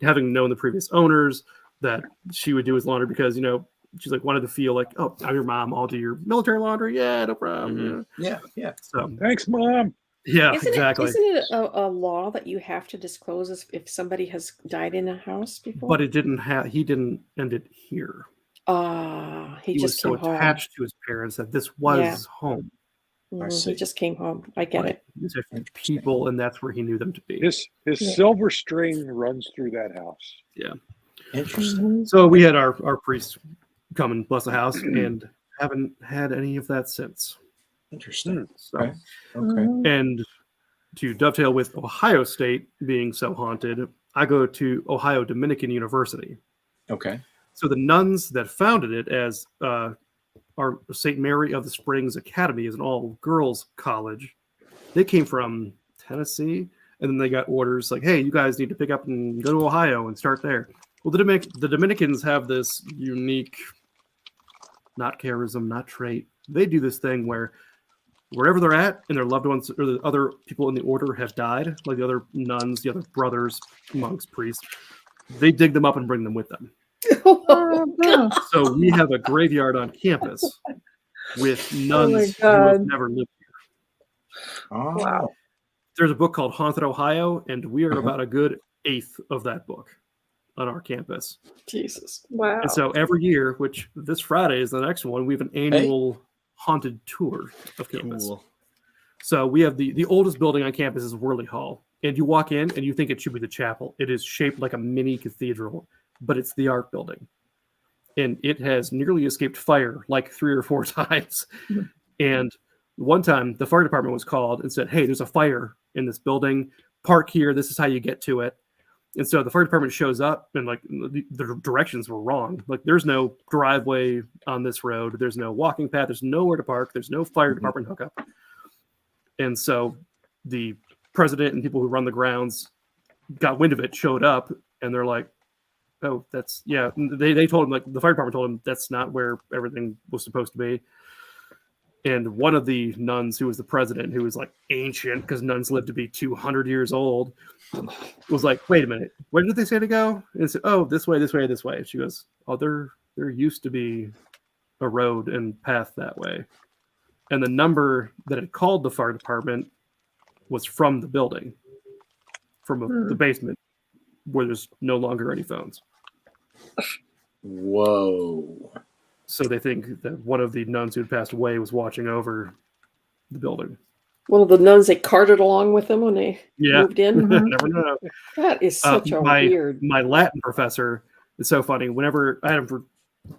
having known the previous owners, that she would do his laundry because, you know, she's like wanted to feel like, oh, I'm your mom, I'll do your military laundry. Yeah, no problem. Yeah, yeah. So Thanks, Mom. yeah, Isn't exactly. Isn't it a law that you have to disclose if somebody has died in a house before? But it didn't have. He didn't end it here. He He was just so came home. attached to his parents that this was Yeah. home. I Mhm, see. He just came home. I get it. These are people, and that's where he knew them to be. His Yeah. silver string runs through that house. Interesting. Mhm. So we had our priest come and bless the house, and haven't had any of that since. Interesting. So, Okay. Okay. Mhm. and to dovetail with Ohio State being so haunted, I go to Ohio Dominican University. Okay. So the nuns that founded it as our St. Mary of the Springs Academy is an all-girls college. They came from Tennessee, and then they got orders like, hey, you guys need to pick up and go to Ohio and start there. Well, the Dominicans have this unique, not charism, not trait. They do this thing where wherever they're at and their loved ones or the other people in the order have died, like the other nuns, the other brothers, monks, priests, they dig them up and bring them with them. Oh, no. So we have a graveyard on campus with nuns who God. have never lived here. Oh, Wow. There's a book called Haunted Ohio, and we are Uh-huh. about a good eighth of that book on our campus. Jesus. Wow. And so every year, which this Friday is the next one, we have an annual haunted tour of campus. Cool. So we have the oldest building on campus is Worley Hall. And you walk in and you think it should be the chapel. It is shaped like a mini cathedral, but it's the art building. And it has nearly escaped fire like 3 or 4 times. And one time the fire department was called and said, hey, there's a fire in this building. Park here. This is how you get to it. And so the fire department shows up, and like the directions were wrong. Like there's no driveway on this road. There's no walking path. There's nowhere to park. There's no fire department hookup. And so the president and people who run the grounds got wind of it, showed up, and they're like, oh, that's, yeah. They told him, like the fire department told him that's not where everything was supposed to be. And one of the nuns who was the president, who was like ancient because nuns lived to be 200 years old, was like, wait a minute, where did they say to go? And it said, oh, this way, this way, this way. She goes, oh, there used to be a road and path that way. And the number that had called the fire department was from the building, from the basement, where there's no longer any phones. whoa. So they think that one of the nuns who had passed away was watching over the building. One of the nuns they carted along with them when they Yeah. moved in. Never know. That is such a weird. My Latin professor is so funny. Whenever I had him for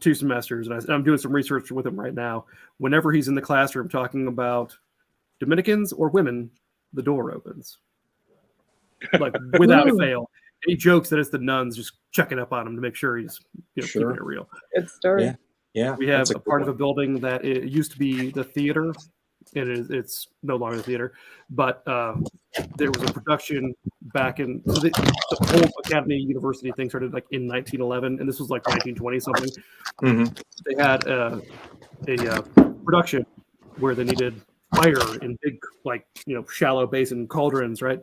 2 semesters, and I'm doing some research with him right now. Whenever he's in the classroom talking about Dominicans or women, the door opens, like without fail. And he jokes that it's the nuns just checking up on him to make sure he's Sure. keeping it real. Good story. Yeah. Yeah. We have that's a part of good a building that it used to be the theater it's no longer the theater. But there was a production back in the whole Academy University thing started like in 1911, and this was like 1920 something. Mm-hmm. They had a production where they needed fire in big, like, shallow basin cauldrons, right?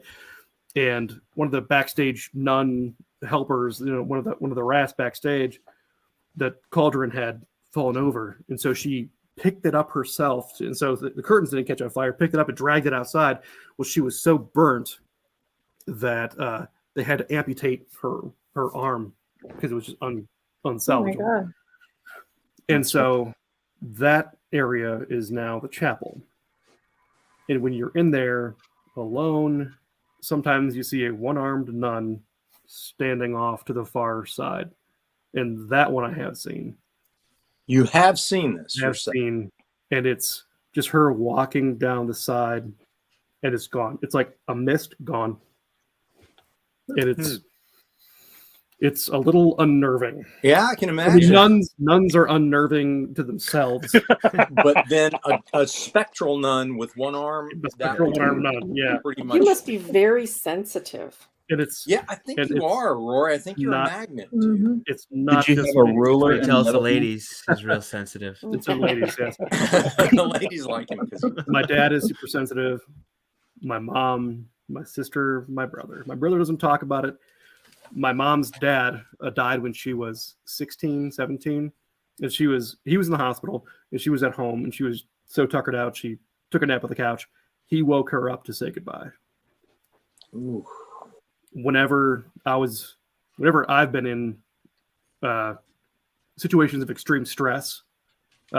And one of the backstage nun helpers, one of the rats backstage, that cauldron had fallen over, and so she picked it up herself, and so the curtains didn't catch on fire. Picked it up and dragged it outside. Well, she was so burnt that they had to amputate her arm because it was just Oh unsalvageable. my God. And so that area is now the chapel. And when you're in there alone, sometimes you see a one-armed nun standing off to the far side. And that one I have seen. You have seen this. I have yourself. seen, and it's just her walking down the side, and it's gone. It's like a mist gone. And it's a little unnerving. Yeah, I can I imagine. mean, nuns are unnerving to themselves. But then a spectral nun with one arm, The that spectral would one-armed nun, yeah. pretty much. You must be very sensitive. And it's Yeah, I think and you it's are, Rory. I think you're not- a magnet. Mhm. it's not Did you just have a me. ruler? He and tells the metal- ladies he's real sensitive. It's a ladies, yes. The ladies like him because My dad is super sensitive. My mom, my sister, my brother. My brother doesn't talk about it. My mom's dad died when she was 16, 17. And he was in the hospital, and she was at home, and she was so tuckered out, she took a nap on the couch. He woke her up to say goodbye. Ooh. Whenever I've been in situations of extreme stress,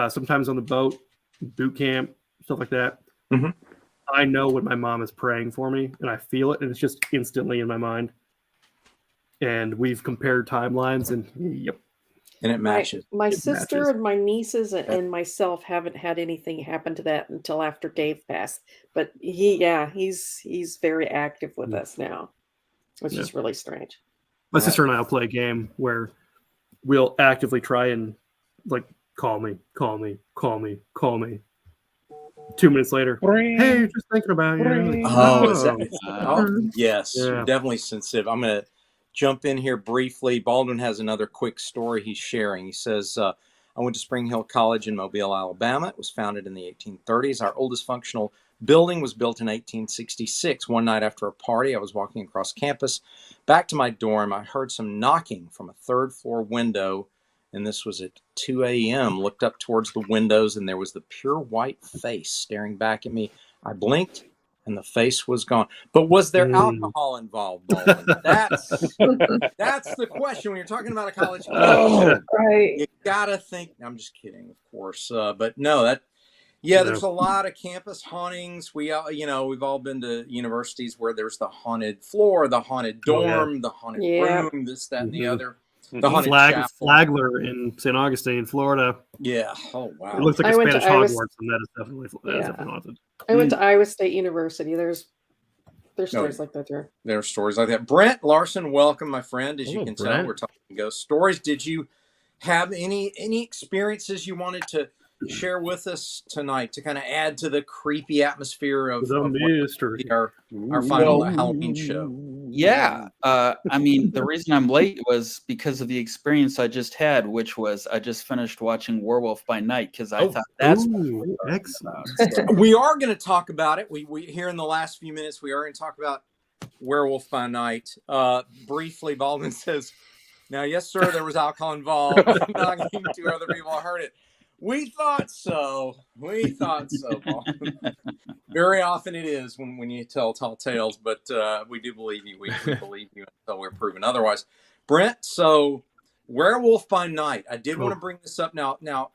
sometimes on the boat, boot camp, stuff like that, Mhm. I know when my mom is praying for me, and I feel it, and it's just instantly in my mind. And we've compared timelines, and yep. And it matches. My It sister matches. and my nieces and myself haven't had anything happen to that until after Dave passed. But he's very active with us now, which Yeah. is really strange. My sister and I will play a game where we'll actively try and like call me. 2 minutes later, hey, just thinking about you. Like, Oh, is that? Uh, Oh, yes. Yeah. You're definitely sensitive. I'm going to jump in here briefly. Baldwin has another quick story he's sharing. He says, I went to Spring Hill College in Mobile, Alabama. It was founded in the 1830s. Our oldest functional building was built in 1866. One night after a party, I was walking across campus back to my dorm. I heard some knocking from a third floor window, and this was at 2 a.m. Looked up towards the windows, and there was the pure white face staring back at me. I blinked, and the face was gone. But was there alcohol involved, Baldwin? That's the question when you're talking about a college campus. Right. You gotta think. I'm just kidding, of course. But no, there's a lot of campus hauntings. We all, we've all been to universities where there's the haunted floor, the haunted dorm, the haunted Yeah. room, this, that, and the Mhm. other. The haunted chapel. Flagler in St. Augustine, Florida. Yeah. Oh wow. It looks like I a went to Spanish Iowa- Hogwarts, and that is definitely haunted. I went to Iowa State University. There's stories Oh. like that there. There are stories like that. Brent Larson, welcome, my friend. As you Hello, can Brent. tell, we're talking ghost stories. Did you have any experiences you wanted to share with us tonight to kind of add to the creepy atmosphere of The what mystery. will be our final Well, Halloween show? Yeah. I mean, the reason I'm late was because of the experience I just had, which was I just finished watching Werewolf by Night because I thought that's Ooh, excellent. We are going to talk about it. We here in the last few minutes, we are going to talk about Werewolf by Night. Briefly, Baldwin says, now, yes, sir, there was alcohol involved. Knocking to other people heard it. We thought so. Baldwin. Very often it is when you tell tall tales, but we do believe you. We believe you until we're proven otherwise. Brent, so Werewolf by Night. I did want to bring this up now. Now,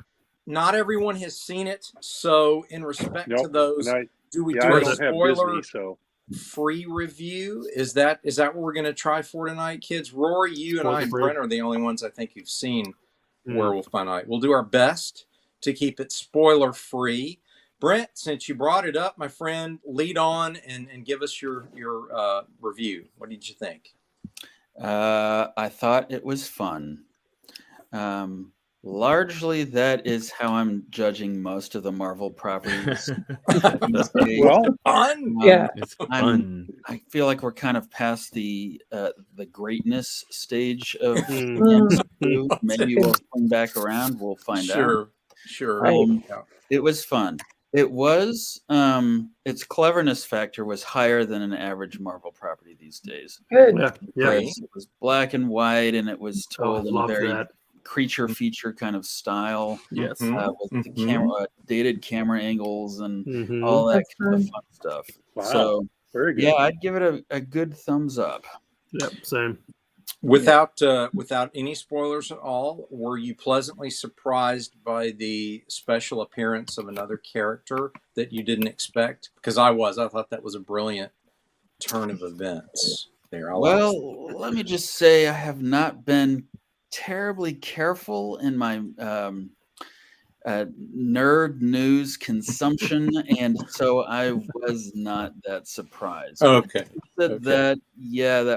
not everyone has seen it, so in respect to those, do we do I a don't have spoiler Disney, so free review? Is that what we're going to try for tonight, kids? Rory, you and I and Spoiler-free. Brent are the only ones I think who've seen Werewolf by Night. We'll do our best to keep it spoiler free. Brent, since you brought it up, my friend, lead on and give us your review. What did you think? I thought it was fun. Largely, that is how I'm judging most of the Marvel properties. these days. Well, Fun. Yeah. It's I'm- fun. I feel like we're kind of past the greatness stage of Mm. MCU. Maybe we'll swing back around. We'll find out. Sure. Right. Yeah. It was fun. It was its cleverness factor was higher than an average Marvel property these days. Good. Yeah. Yeah. Right. Because it was black and white and it was Oh, I told in a love very that. creature feature kind of style. Yes. With the camera dated camera angles and Mhm. all that That's kind of fun. fun stuff. Wow. So very good. yeah, I'd give it a good thumbs up. Yep. Same. Without any spoilers at all, were you pleasantly surprised by the special appearance of another character that you didn't expect? Because I was. I thought that was a brilliant turn of events there. Well, let me just say I have not been terribly careful in my nerd news consumption, and so I was not that surprised. Okay. That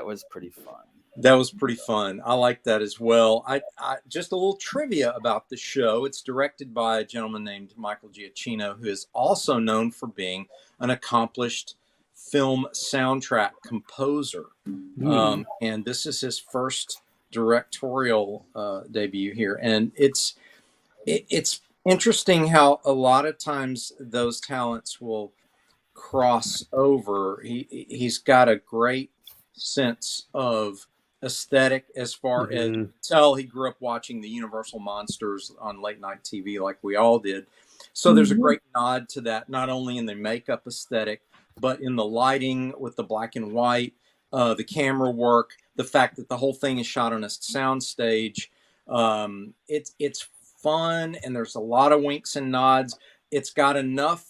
was pretty fun. That was pretty fun. I like that as well. I just a little trivia about the show. It's directed by a gentleman named Michael Giacchino, who is also known for being an accomplished film soundtrack composer. And this is his first directorial debut here. And it's interesting how a lot of times those talents will cross over. He's got a great sense of aesthetic as far as tell he grew up watching the Universal Monsters on late night TV like we all did. So there's a great nod to that, not only in the makeup aesthetic, but in the lighting with the black and white, the camera work, the fact that the whole thing is shot on a sound stage. It's fun, and there's a lot of winks and nods. It's got enough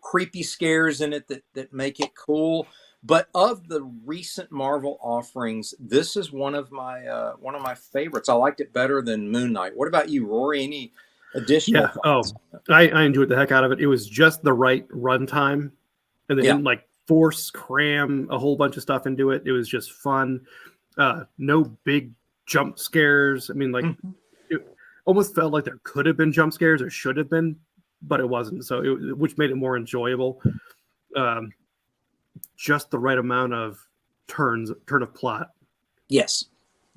creepy scares in it that make it cool. But of the recent Marvel offerings, this is one of my favorites. I liked it better than Moon Knight. What about you, Rory? Any additional thoughts? I enjoyed the heck out of it. It was just the right runtime, and they didn't like force cram a whole bunch of stuff into it. It was just fun. No big jump scares. I mean, like it almost felt like there could have been jump scares or should have been, but it wasn't. So which made it more enjoyable. Just the right amount of turn of plot. Yes.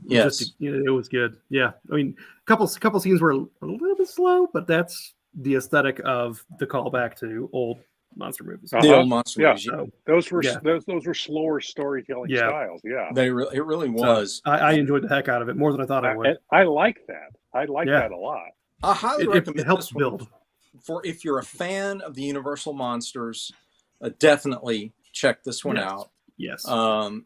It was good. Yeah, I mean, a couple scenes were a little bit slow, but that's the aesthetic of the callback to old monster movies. The old monster movies. So, Those were slower storytelling styles. Yeah, it really was. So I enjoyed the heck out of it more than I thought I would. I like that. I like that a lot. I highly recommend it helps this one build. for if you're a fan of the Universal Monsters. Definitely check this one out. Yes.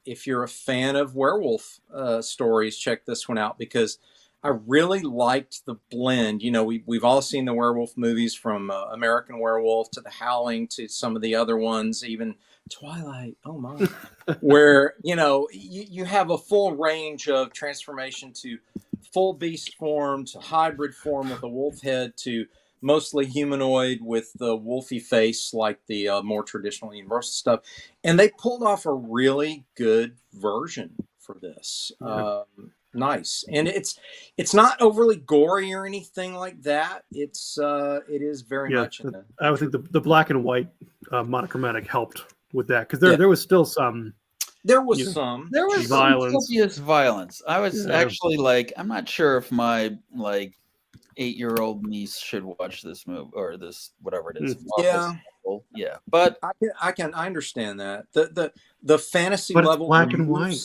If you're a fan of werewolf stories, check this one out, because I really liked the blend. You know, we've all seen the werewolf movies, from American Werewolf to the Howling to some of the other ones, even Twilight. Oh my! Where you have a full range of transformation to full beast form to hybrid form with a wolf head to mostly humanoid with the wolfy face, like the more traditional Universal stuff. And they pulled off a really good version for this. Nice. And it's not overly gory or anything like that. It is very much in I would think the black and white monochromatic helped with that, because there was still some. There was some violence. Copious violence. I was actually like, I'm not sure if my 8-year-old niece should watch this movie or this whatever it is. Yeah, but I understand that the fantasy but level it's black and white.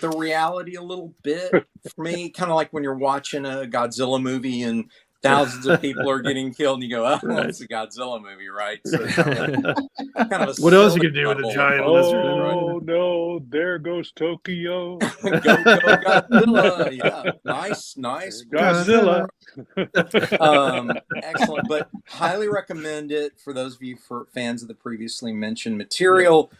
The reality a little bit for me, kind of like when you're watching a Godzilla movie and thousands of people are getting killed, and you go, "Oh, it's a Godzilla movie, right?" So kind of what else you can do with a giant lizard? Oh no! There goes Tokyo. go Godzilla! Yeah, nice. Godzilla. Excellent, but highly recommend it for those of you fans of the previously mentioned material.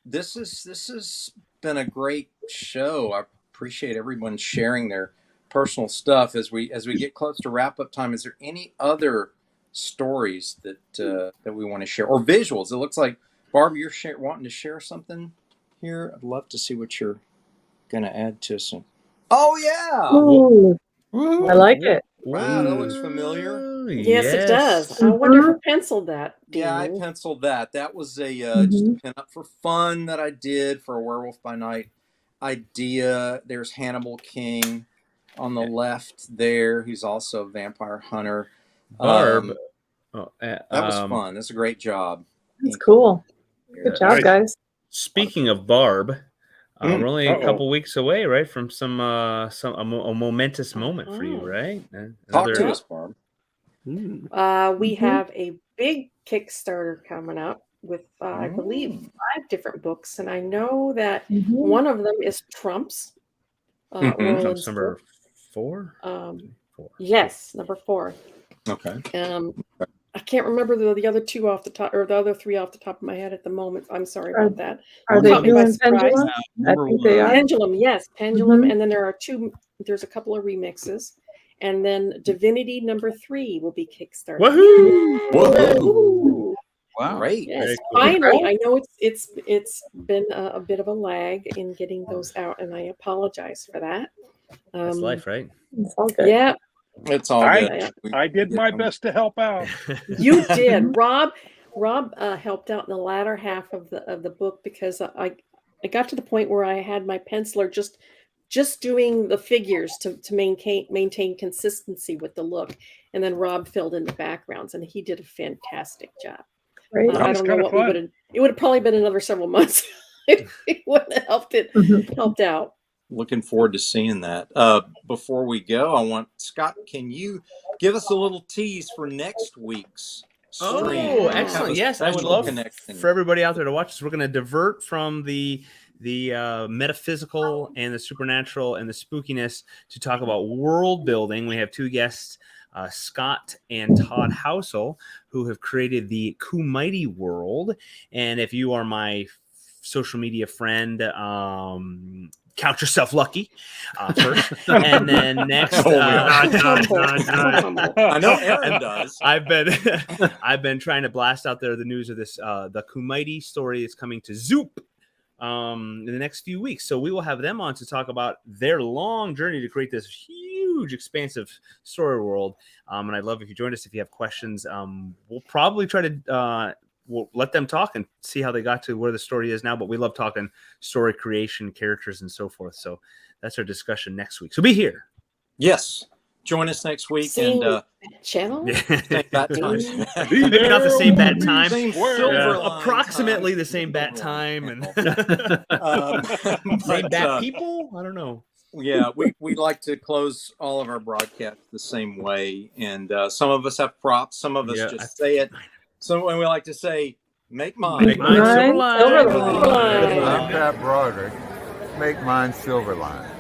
This has been a great show. I appreciate everyone sharing their personal stuff as we get close to wrap up time. Is there any other stories that we want to share, or visuals? It looks like, Barb, you're wanting to share something here. I'd love to see what you're going to add to some. Oh yeah. Ooh. I like it. Wow, that looks familiar. Yes, it does. I wonder if you penciled that. Yeah, I Dean. penciled that. That was a just a pin up for fun that I did for a Werewolf by Night idea. There's Hannibal King on the left there, who's also a vampire hunter. Barb. That was fun. That's a great job. That's cool. Good job, guys. Speaking of Barb, we're only a Uh-oh. couple weeks away, right, from a momentous moment for you, right? Talk to us, Barb. We have a big Kickstarter coming up with, I believe, 5 different books, and I know that one of them is Trump's. Trump's number 4. Yes, number 4. Okay. I can't remember the other 2 off the top, or the other 3 off the top of my head at the moment. I'm sorry about that. Are they Caught me by doing surprise. Pendulum? I think they are. Pendulum, yes, Pendulum, and then there's a couple of remixes, and then Divinity number 3 will be Kickstarter. Whoa! Wow. Great. Yes, cool. finally. I know it's been a bit of a lag in getting those out, and I apologize for that. That's life, right? It's all good. Yeah, It's all good. I did my best to help out. you did. Rob helped out in the latter half of the book, because I got to the point where I had my penciler just doing the figures to maintain consistency with the look, and then Rob filled in the backgrounds, and he did a fantastic job. Great. I don't know what we would have. It would have probably been another several months. It wouldn't have helped out. Looking forward to seeing that. Before we go, Scott, can you give us a little tease for next week's stream? Oh, excellent. Yes, I would love connection for everybody out there to watch this. We're going to divert from the metaphysical and the supernatural and the spookiness to talk about world building. We have 2 guests, Scott and Todd Housel, who have created the Kumaiti world. And if you are my social media friend, count yourself lucky first, and then next. I know Aaron does. I've been trying to blast out there the news of this the Kumaiti story is coming to Zoop in the next few weeks. So we will have them on to talk about their long journey to create this huge, expansive story world. And I'd love if you joined us. If you have questions, we'll probably try to we'll let them talk and see how they got to where the story is now. But we love talking story creation, characters, and so forth. So that's our discussion next week. So be here. Yes. Join us next week. Same and channel. same bat time. Maybe not the same bat time. Same Silverline approximately time. the same bat time and but, same bat people. I don't know. Yeah, we like to close all of our broadcasts the same way, and some of us have props, some of us just say it. So when we like to say, "Make mine." Make mine Silverline. Silverline. I'm Pat Broderick. Make mine Silverline.